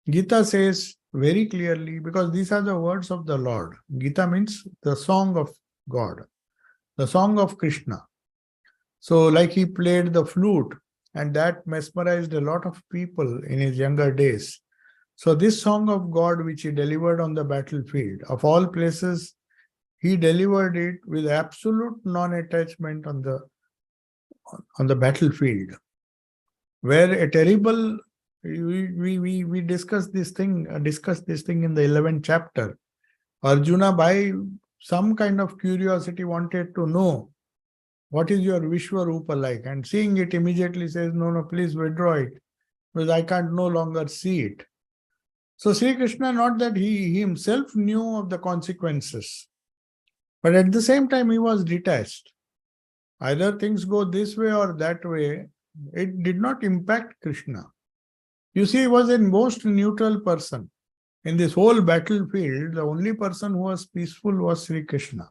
Gita says very clearly, because these are the words of the Lord. Gita means the song of God, the song of Krishna. So like he played the flute, and that mesmerized a lot of people in his younger days. So this song of God, which he delivered on the battlefield, of all places, he delivered it with absolute non-attachment on the battlefield, where a terrible, we discussed this thing in the 11th chapter. Arjuna, by some kind of curiosity, wanted to know what is your Vishwarupa like, and seeing it immediately says, no, please withdraw it, because I can't no longer see it. So Sri Krishna, not that he himself knew of the consequences, but at the same time he was detached. Either things go this way or that way, it did not impact Krishna. You see, he was a most neutral person. In this whole battlefield, the only person who was peaceful was Sri Krishna.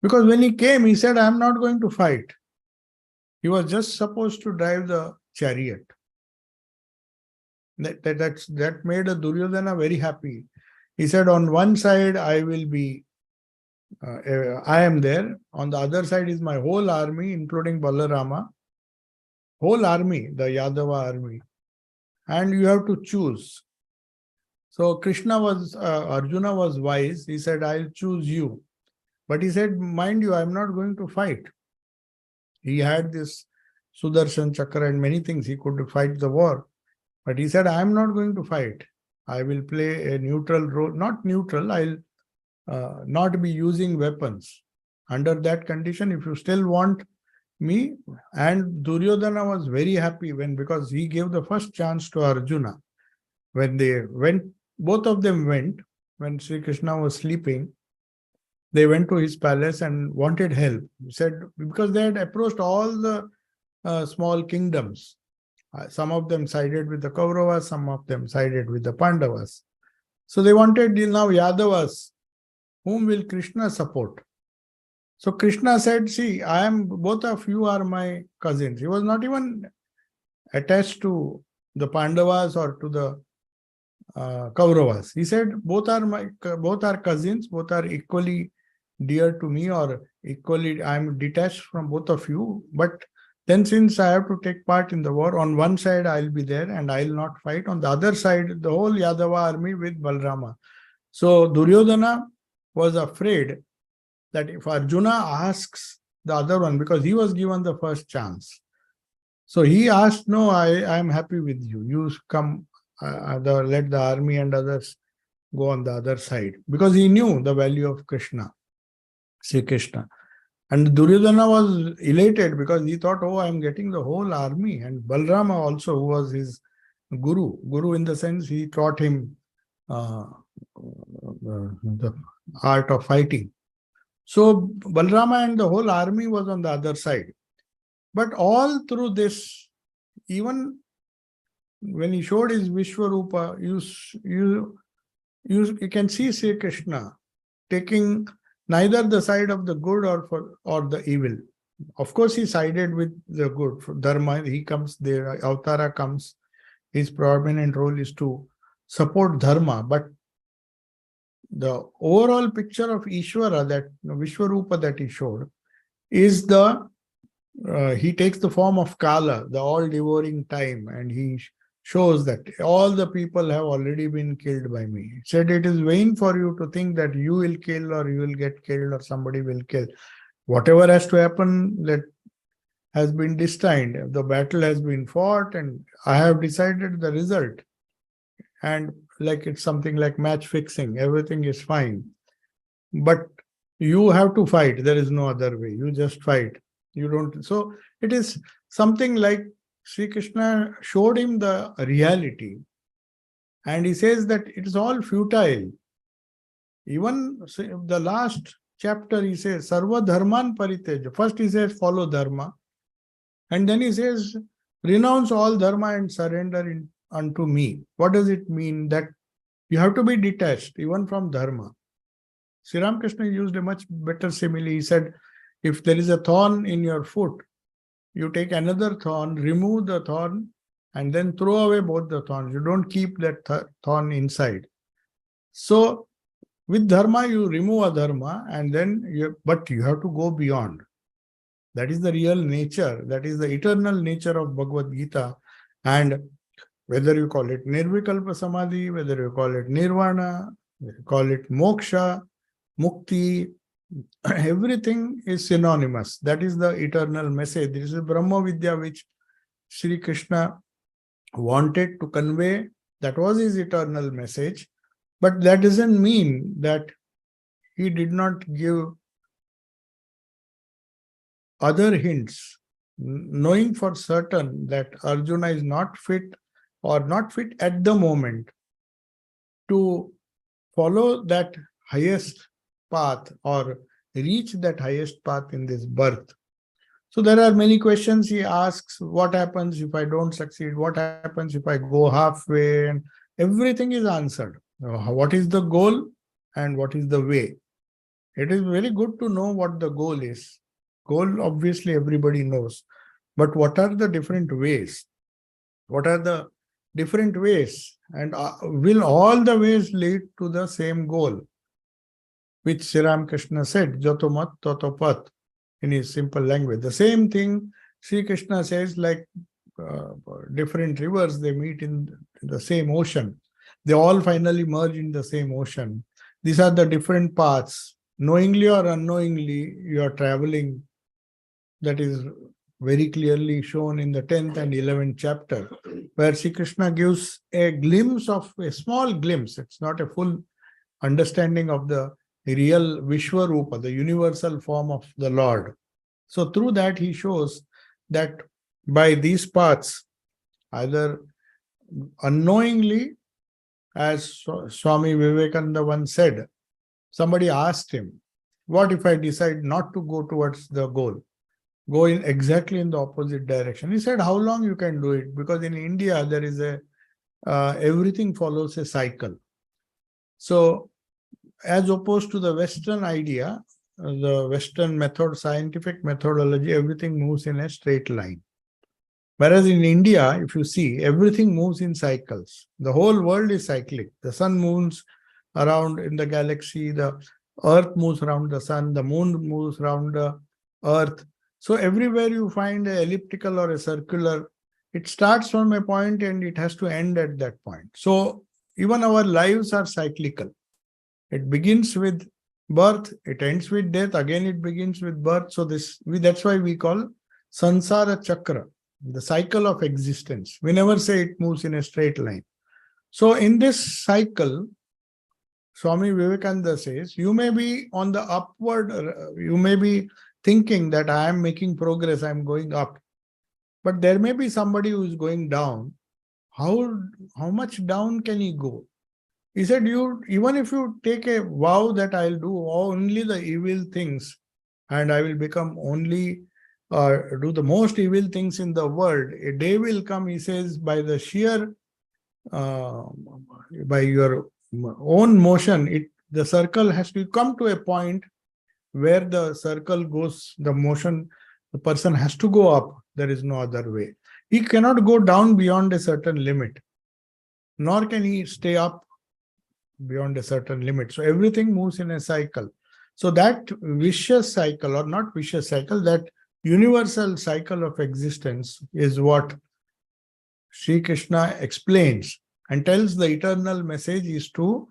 Because when he came, he said, I am not going to fight. He was just supposed to drive the chariot. That made a Duryodhana very happy. He said, on one side I am there. On the other side is my whole army, including Balarama. Whole army, the Yadava army. And you have to choose. So Arjuna was wise. He said, I'll choose you. But he said, mind you, I'm not going to fight. He had this Sudarshan Chakra and many things. He could fight the war. But he said, I'm not going to fight. I will play a neutral role. Not neutral, I'll not be using weapons. Under that condition, if you still want me, and Duryodhana was very happy because he gave the first chance to Arjuna. When they went, both of them went, when Sri Krishna was sleeping, they went to his palace and wanted help. He said, because they had approached all the small kingdoms. Some of them sided with the Kauravas, some of them sided with the Pandavas. So they wanted now Yadavas. Whom will Krishna support? So Krishna said, see, both of you are my cousins. He was not even attached to the Pandavas or to the Kauravas. He said, both are cousins, both are equally dear to me, or equally, I am detached from both of you. But then since I have to take part in the war, on one side I'll be there and I'll not fight. On the other side, the whole Yadava army with Balrama. So Duryodhana was afraid that if Arjuna asks the other one, because he was given the first chance. So he asked, no, I am happy with you. You come, let the army and others go on the other side. Because he knew the value of Krishna, Sri Krishna. And Duryodhana was elated because he thought, I am getting the whole army. And Balrama also, who was his guru. Guru in the sense he taught him the art of fighting. So Balrama and the whole army was on the other side. But all through this, even when he showed his Vishwarupa, you can see Sri Krishna taking neither the side of the good or the evil. Of course, he sided with the good. For Dharma, he comes there, Avtara comes. His prominent role is to support Dharma. But the overall picture of Ishvara, that Vishwarupa that he showed, is he takes the form of Kala, the all-devouring time, and he shows that all the people have already been killed by me. He said, it is vain for you to think that you will kill or you will get killed or somebody will kill. Whatever has to happen, that has been destined. The battle has been fought and I have decided the result. And like it's something like match fixing, everything is fine. But you have to fight. There is no other way. You just fight. You don't. So it is something like Sri Krishna showed him the reality, and he says that it is all futile. Even the last chapter, he says, Sarva Dharman Pariteja. First he says, follow Dharma. And then he says, renounce all Dharma and surrender unto me. What does it mean? That you have to be detached even from Dharma. Sri Ramakrishna used a much better simile. He said, if there is a thorn in your foot, you take another thorn, remove the thorn, and then throw away both the thorns. You don't keep that thorn inside. So, with Dharma, you remove adharma, and then but you have to go beyond. That is the real nature. That is the eternal nature of Bhagavad Gita. And whether you call it Nirvikalpa Samadhi, whether you call it Nirvana, call it Moksha, Mukti, everything is synonymous. That is the eternal message. This is Brahma Vidya which Sri Krishna wanted to convey. That was his eternal message. But that doesn't mean that he did not give other hints, knowing for certain that Arjuna is not fit or not fit at the moment to follow that highest path or reach that highest path in this birth. So there are many questions he asks. What happens if I don't succeed? What happens if I go halfway? And everything is answered. What is the goal and what is the way? It is very good to know what the goal is. Goal, obviously, everybody knows. But what are the different ways? What are the different ways? And will all the ways lead to the same goal? Which Sri Ramakrishna said, Jato mat tato pat, in his simple language. The same thing Sri Krishna says, like different rivers, they meet in the same ocean. They all finally merge in the same ocean. These are the different paths. Knowingly or unknowingly, you are traveling. That is very clearly shown in the 10th and 11th chapter, where Sri Krishna gives a glimpse of, a small glimpse. It's not a full understanding of the real Vishwarupa, the universal form of the Lord. So through that, he shows that by these paths, either unknowingly, as Swami Vivekananda once said, somebody asked him, what if I decide not to go towards the goal? Go in exactly in the opposite direction. He said, how long you can do it? Because in India, there is everything follows a cycle. So, as opposed to the Western idea, the Western method, scientific methodology, everything moves in a straight line. Whereas in India, if you see, everything moves in cycles. The whole world is cyclic. The sun moves around in the galaxy, the earth moves around the sun, the moon moves around the earth. So everywhere you find an elliptical or a circular, it starts from a point and it has to end at that point. So even our lives are cyclical. It begins with birth, it ends with death, again it begins with birth. So that's why we call Sansara Chakra, the cycle of existence. We never say it moves in a straight line. So in this cycle, Swami Vivekananda says, you may be on the upward, you may be thinking that I am making progress, I am going up. But there may be somebody who is going down. How much down can he go? He said, even if you take a vow that I'll do only the evil things and I will become only, do the most evil things in the world, a day will come, he says, by the sheer, by your own motion, the circle has to come to a point where the circle goes, the motion, the person has to go up. There is no other way. He cannot go down beyond a certain limit, nor can he stay up beyond a certain limit. So everything moves in a cycle. So that vicious cycle, or not vicious cycle, that universal cycle of existence is what Sri Krishna explains and tells the eternal message is to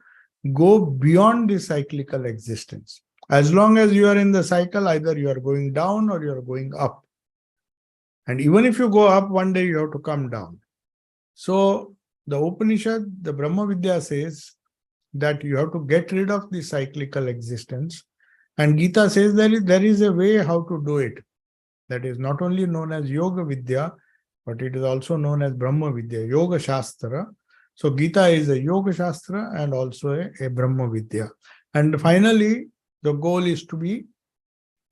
go beyond the cyclical existence. As long as you are in the cycle, either you are going down or you are going up. And even if you go up, one day you have to come down. So the Upanishad, the Brahma Vidya says that you have to get rid of the cyclical existence. And Gita says there is a way how to do it. That is not only known as Yoga Vidya, but it is also known as Brahma Vidya, Yoga Shastra. So Gita is a Yoga Shastra and also a Brahma Vidya. And finally, the goal is to be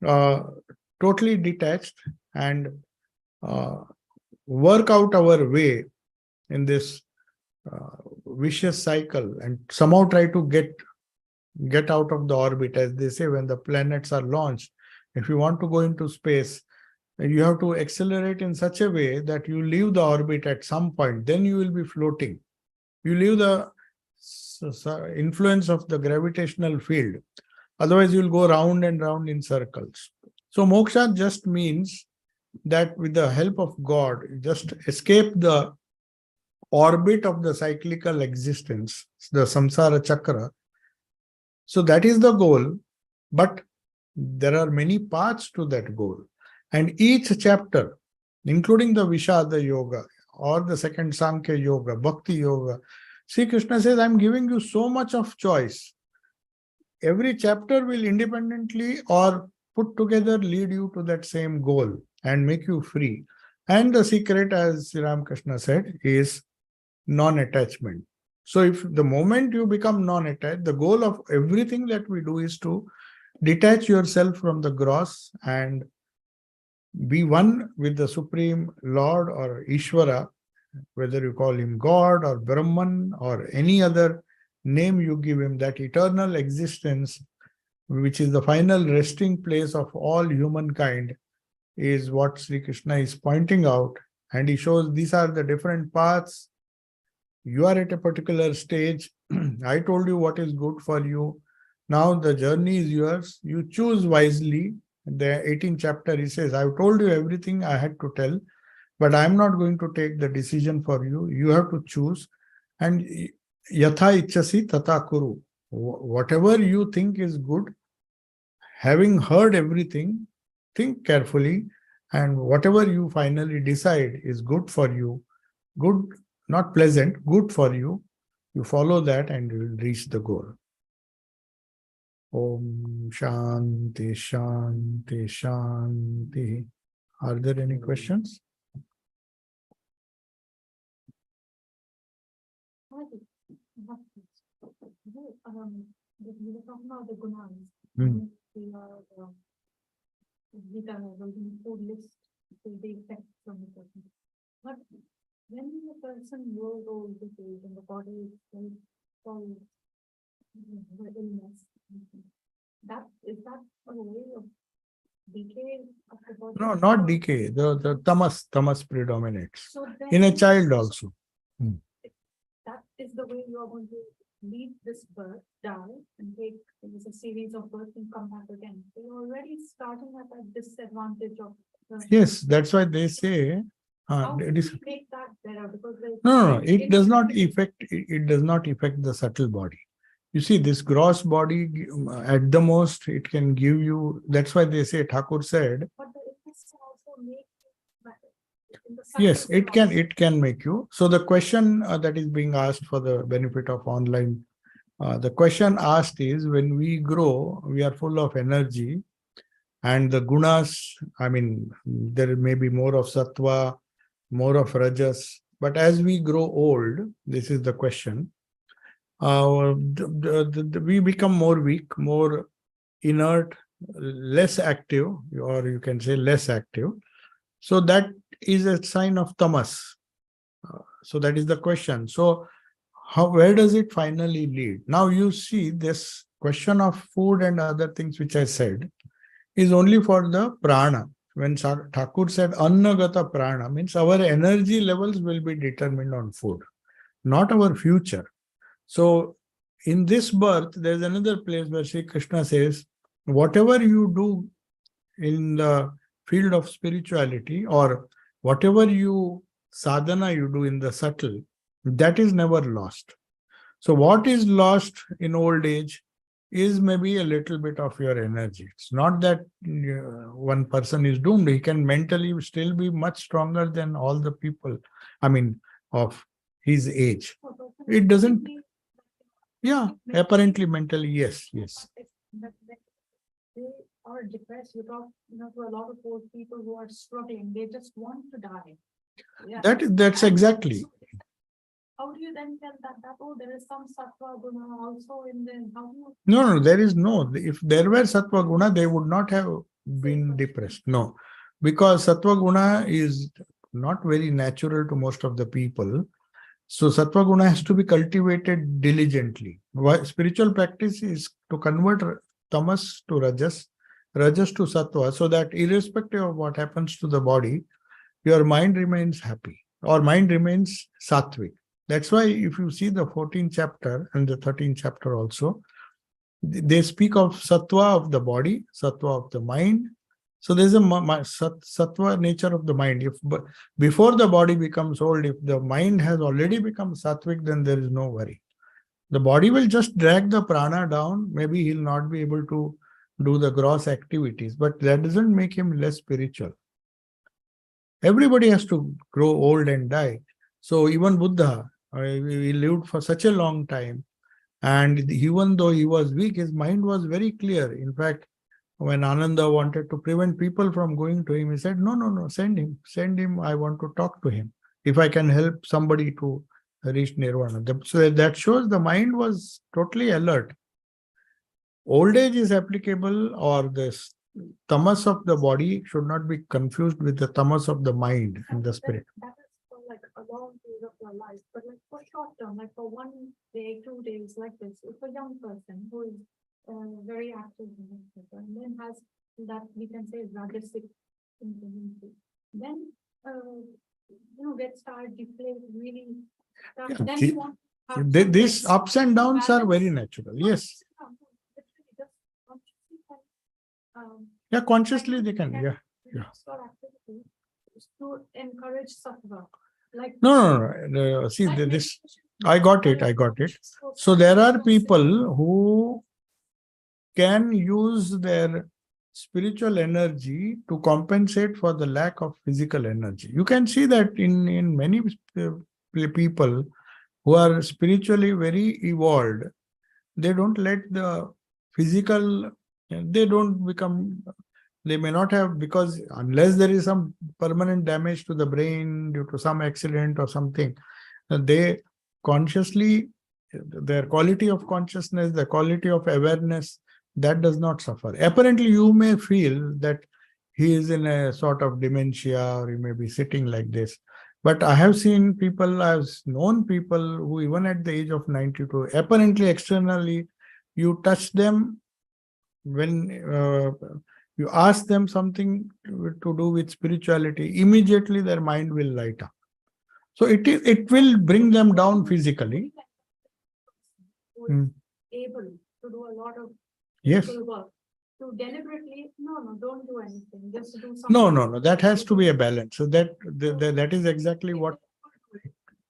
totally detached and work out our way in this vicious cycle and somehow try to get out of the orbit. As they say, when the planets are launched, if you want to go into space, you have to accelerate in such a way that you leave the orbit at some point, then you will be floating. You leave the influence of the gravitational field, otherwise you will go round and round in circles. So moksha just means that with the help of God, just escape the orbit of the cyclical existence, the samsara chakra. So that is the goal, but there are many paths to that goal. And each chapter, including the Vishada Yoga or the second Sankhya Yoga, Bhakti Yoga, Sri Krishna says, I'm giving you so much of choice. Every chapter will independently or put together lead you to that same goal and make you free. And the secret, as Sri Ramakrishna said, is non-attachment. So if the moment you become non-attached, the goal of everything that we do is to detach yourself from the gross and be one with the Supreme Lord or Ishvara, whether you call him God or Brahman or any other name you give him, that eternal existence, which is the final resting place of all humankind, is what Sri Krishna is pointing out. And he shows these are the different paths. You are at a particular stage. I told you what is good for you. Now the journey is yours. You choose wisely. The 18th chapter, he says, I've told you everything I had to tell, but I'm not going to take the decision for you. You have to choose. And yatha ichchasi tata kuru. Whatever you think is good, having heard everything, think carefully, and whatever you finally decide is good for you, good, not pleasant, good for you, you follow that and you will reach the goal. Om Shanti Shanti Shanti. Are there any questions? We were talking about the gunas. We are Gita food list the effect from the person. But when the person grows old and the body is full the illness, that a way of decay of the body? No, not decay. The tamas predominates. So in a child also. That is the way you are going to leave this birth, die, and take a series of births and come back again. So you're already starting at a disadvantage of. Yes, that's why they say. How can we make that better? Because No, it does not affect. It does not affect the subtle body. You see, this gross body, at the most, it can give you. That's why they say. Thakur said. But it has also make. Yes, it can make you. So the question that is being asked for the benefit of online, the question asked is, when we grow, we are full of energy, and the gunas, I mean, there may be more of sattva, more of rajas, but as we grow old, this is the question, we become more weak, more inert, less active, or you can say less active. So that is a sign of tamas. So that is the question. So where does it finally lead? Now you see, this question of food and other things which I said is only for the prana. When Thakur said annagata prana, means our energy levels will be determined on food, not our future. So in this birth, there is another place where Sri Krishna says, whatever you do in the field of spirituality, or whatever sadhana you do in the subtle, that is never lost. So what is lost in old age is maybe a little bit of your energy. It's not that one person is doomed. He can mentally still be much stronger than all the people, I mean, of his age. It doesn't, apparently mentally, yes. They are depressed. You talk, to a lot of old people who are struggling. They just want to die. Yeah. That's exactly. How do you then tell that oh, there is some sattva guna also in them? How do you? No, there is no. If there were sattva guna, they would not have been depressed. No, because sattva guna is not very natural to most of the people. So sattva guna has to be cultivated diligently. Spiritual practice is to convert tamas to rajas, rajas to sattva, so that irrespective of what happens to the body, your mind remains happy or mind remains sattvic. That's why if you see the 14th chapter and the 13th chapter also, they speak of sattva of the body, sattva of the mind. So there's a sattva nature of the mind. If before the body becomes old, if the mind has already become sattvic, then there is no worry. The body will just drag the prana down. Maybe he'll not be able to do the gross activities, but that doesn't make him less spiritual. Everybody has to grow old and die. So even Buddha, he lived for such a long time. And even though he was weak, his mind was very clear. In fact, when Ananda wanted to prevent people from going to him, he said, no, send him. I want to talk to him. If I can help somebody to reach nirvana. So that shows the mind was totally alert. Old age is applicable, or this tamas of the body should not be confused with the tamas of the mind and the spirit. That is for like a long period of your life, but like for short term, like for 1 day, 2 days, like this, if a young person who is very active and then has that we can say rajasic tendency, then gets tired, deflate, really. Then you want these ups and downs are very natural. Yes. Yeah, consciously they can. Yeah. To encourage sattva. Like No. See, this I got it. So there are people who can use their spiritual energy to compensate for the lack of physical energy. You can see that in many people who are spiritually very evolved, they don't let the physical, they don't become, they may not have, because unless there is some permanent damage to the brain due to some accident or something, they consciously, their quality of consciousness, the quality of awareness, that does not suffer. Apparently, you may feel that he is in a sort of dementia, or he may be sitting like this. But I have seen people, I've known people who even at the age of 92, apparently externally, you touch them, when you ask them something to do with spirituality, immediately their mind will light up. So it will bring them down physically. Who is able to do a lot of work. To deliberately, don't do anything. Just do something. No. That has to be a balance. So that is exactly what.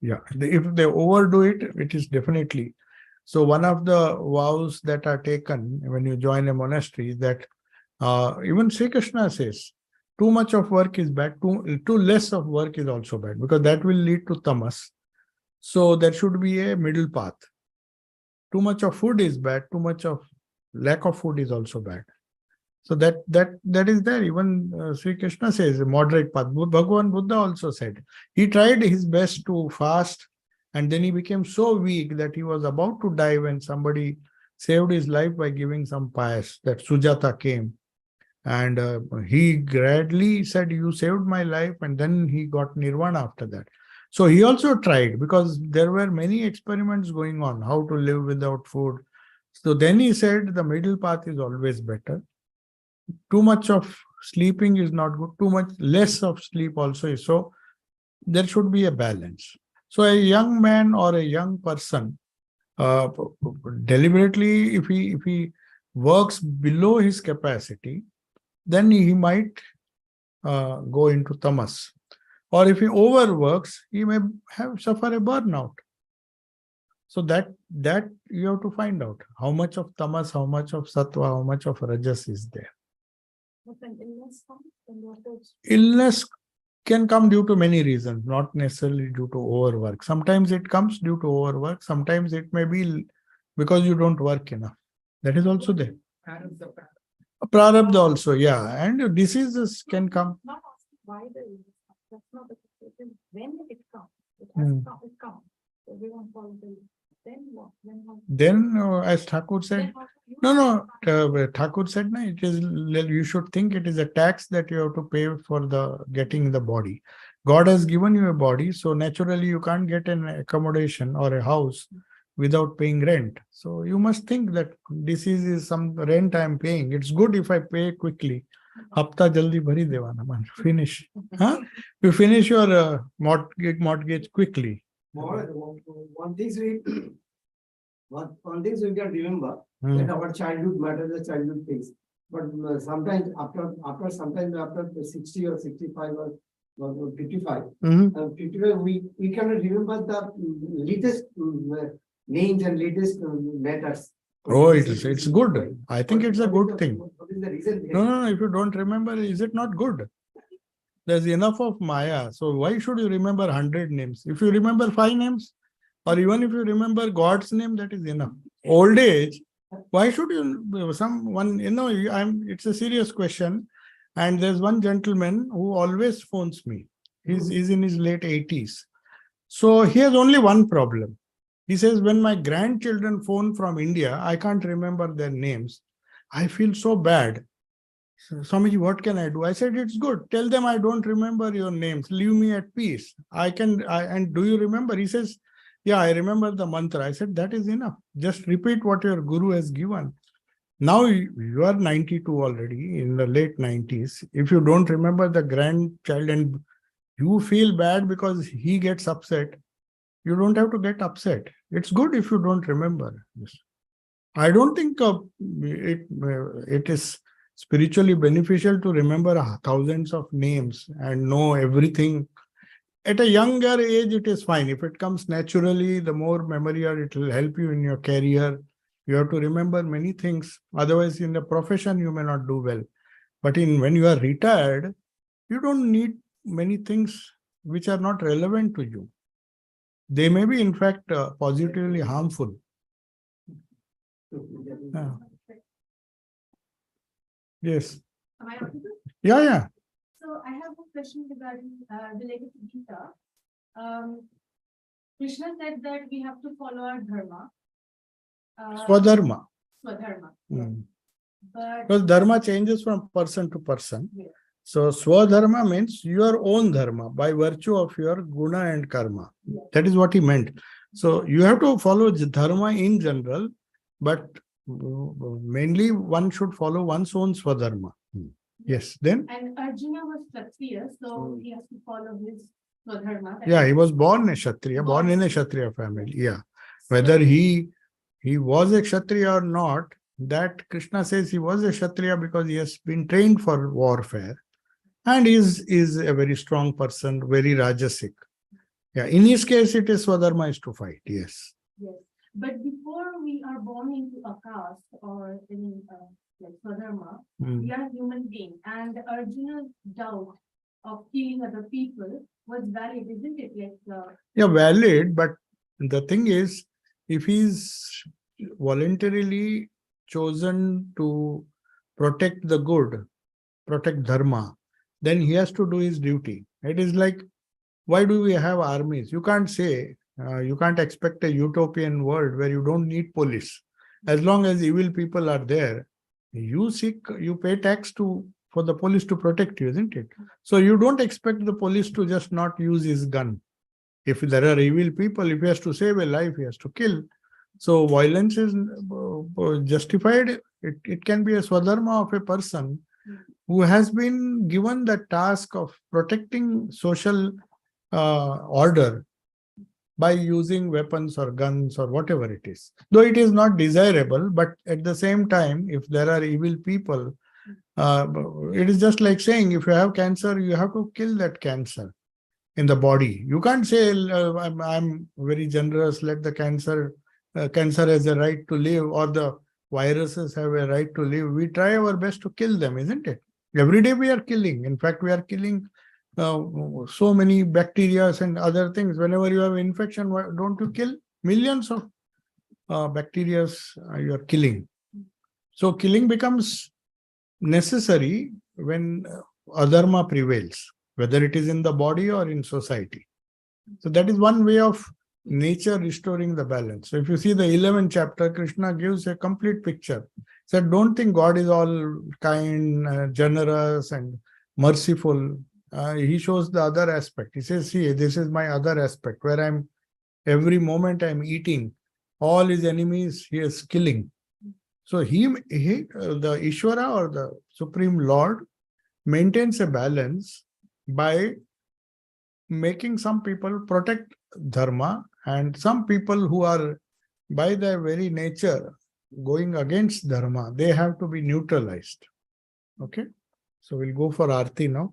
Yeah. If they overdo it, it is definitely. So one of the vows that are taken when you join a monastery is that even Sri Krishna says, too much of work is bad, too less of work is also bad, because that will lead to tamas. So there should be a middle path. Too much of food is bad, too much of lack of food is also bad. So that is there. Even Sri Krishna says a moderate path. Bhagavan Buddha also said he tried his best to fast, and then he became so weak that he was about to die when somebody saved his life by giving some pious. That Sujata came, and he gladly said, "You saved my life," and then he got nirvana after that. So he also tried, because there were many experiments going on, how to live without food. So then he said the middle path is always better. Too much of sleeping is not good. Too much less of sleep also is. So there should be a balance. So a young man or a young person, deliberately, if he works below his capacity, then he might go into tamas. Or if he overworks, he may suffer a burnout. So that you have to find out how much of tamas, how much of sattva, how much of rajas is there. Illness can come due to many reasons, not necessarily due to overwork. Sometimes it comes due to overwork. Sometimes it may be because you don't work enough. That is also there. Prarabdha also, yeah. And diseases can come. Not why the That's not the situation. When it comes, it has Hmm. come, it comes. Everyone follows the law. Then what? Then how? Then, as Thakur said, Then how should you no, understand? Thakur said, no, it is, you should think it is a tax that you have to pay for the getting the body. God has given you a body, so naturally you can't get an accommodation or a house without paying rent. So you must think that this is some rent I am paying. It's good if I pay quickly. Hafta jaldi bhari devana, man. Finish. Huh? You finish your mortgage quickly. One thing we one thing we can remember Hmm. that our childhood matters the childhood things. But sometimes sometimes after 60 or 65 or 55, Mhm. 55 we cannot remember the latest names and latest letters. Oh, it's good. I think it's a good thing. What is the reason? No, if you don't remember, is it not good? There's enough of Maya. So why should you remember 100 names? If you remember 5 names, or even if you remember God's name, that is enough. Old age, why should you, someone, it's a serious question. And there's one gentleman who always phones me. He's in his late 80s. So he has only one problem. He says, when my grandchildren phone from India, I can't remember their names. I feel so bad. Swamiji, what can I do? I said, it's good. Tell them I don't remember your names. Leave me at peace. And do you remember? He says, yeah, I remember the mantra. I said, that is enough. Just repeat what your guru has given. Now you are 92 already, in the late 90s. If you don't remember the grandchild and you feel bad because he gets upset, you don't have to get upset. It's good if you don't remember. I don't think it is spiritually beneficial to remember thousands of names and know everything. At a younger age, it is fine. If it comes naturally, the more memory it will help you in your career. You have to remember many things. Otherwise, in the profession, you may not do well. But when you are retired, you don't need many things which are not relevant to you. They may be, in fact, positively harmful. Yeah. Yes. Am I audible? Yeah. So I have a question regarding related to Gita. Krishna said that we have to follow our dharma. Swadharma. Swadharma. Mm. But Because dharma changes from person to person. yeah. So swadharma means your own dharma by virtue of your guna and karma. Yeah. That is what he meant. So you have to follow dharma in general, but mainly one should follow one's own swadharma. Yes, then? And Arjuna was Kshatriya, so he has to follow his Swadharma. Yeah, he was born a Kshatriya, born in a Kshatriya family. Yeah. Whether he was a Kshatriya or not, that Krishna says he was a Kshatriya because he has been trained for warfare and is a very strong person, very Rajasic. Yeah, in his case, it is Swadharma is to fight. Yes. Yes. But before we are born into a caste or any like Swadharma, we are human beings. And Arjuna's doubt of killing other people was valid, isn't it? Like, yeah, valid. But the thing is, if he's voluntarily chosen to protect the good, protect dharma, then he has to do his duty. It is like, why do we have armies? You can't say, you can't expect a utopian world where you don't need police. As long as evil people are there, you pay tax for the police to protect you, isn't it? So you don't expect the police to just not use his gun. If there are evil people, if he has to save a life, he has to kill. So violence is justified. It can be a swadharma of a person who has been given the task of protecting social order by using weapons or guns or whatever it is. Though it is not desirable, but at the same time, if there are evil people, it is just like saying, if you have cancer, you have to kill that cancer in the body. You can't say, I'm very generous, let the cancer has a right to live, or the viruses have a right to live. We try our best to kill them, isn't it? Every day we are killing. In fact, we are killing so many bacteria and other things. Whenever you have infection, don't you kill millions of bacteria you are killing? So killing becomes necessary when adharma prevails. whether it is in the body or in society. So that is one way of nature restoring the balance. So if you see the 11th chapter, Krishna gives a complete picture. He said, don't think God is all kind, generous and merciful. He shows the other aspect. He says, see, this is my other aspect, where every moment I'm eating, all his enemies he is killing. So the Ishvara or the Supreme Lord maintains a balance by making some people protect dharma, and some people who are by their very nature going against dharma, they have to be neutralized. Okay, so we'll go for Aarti now.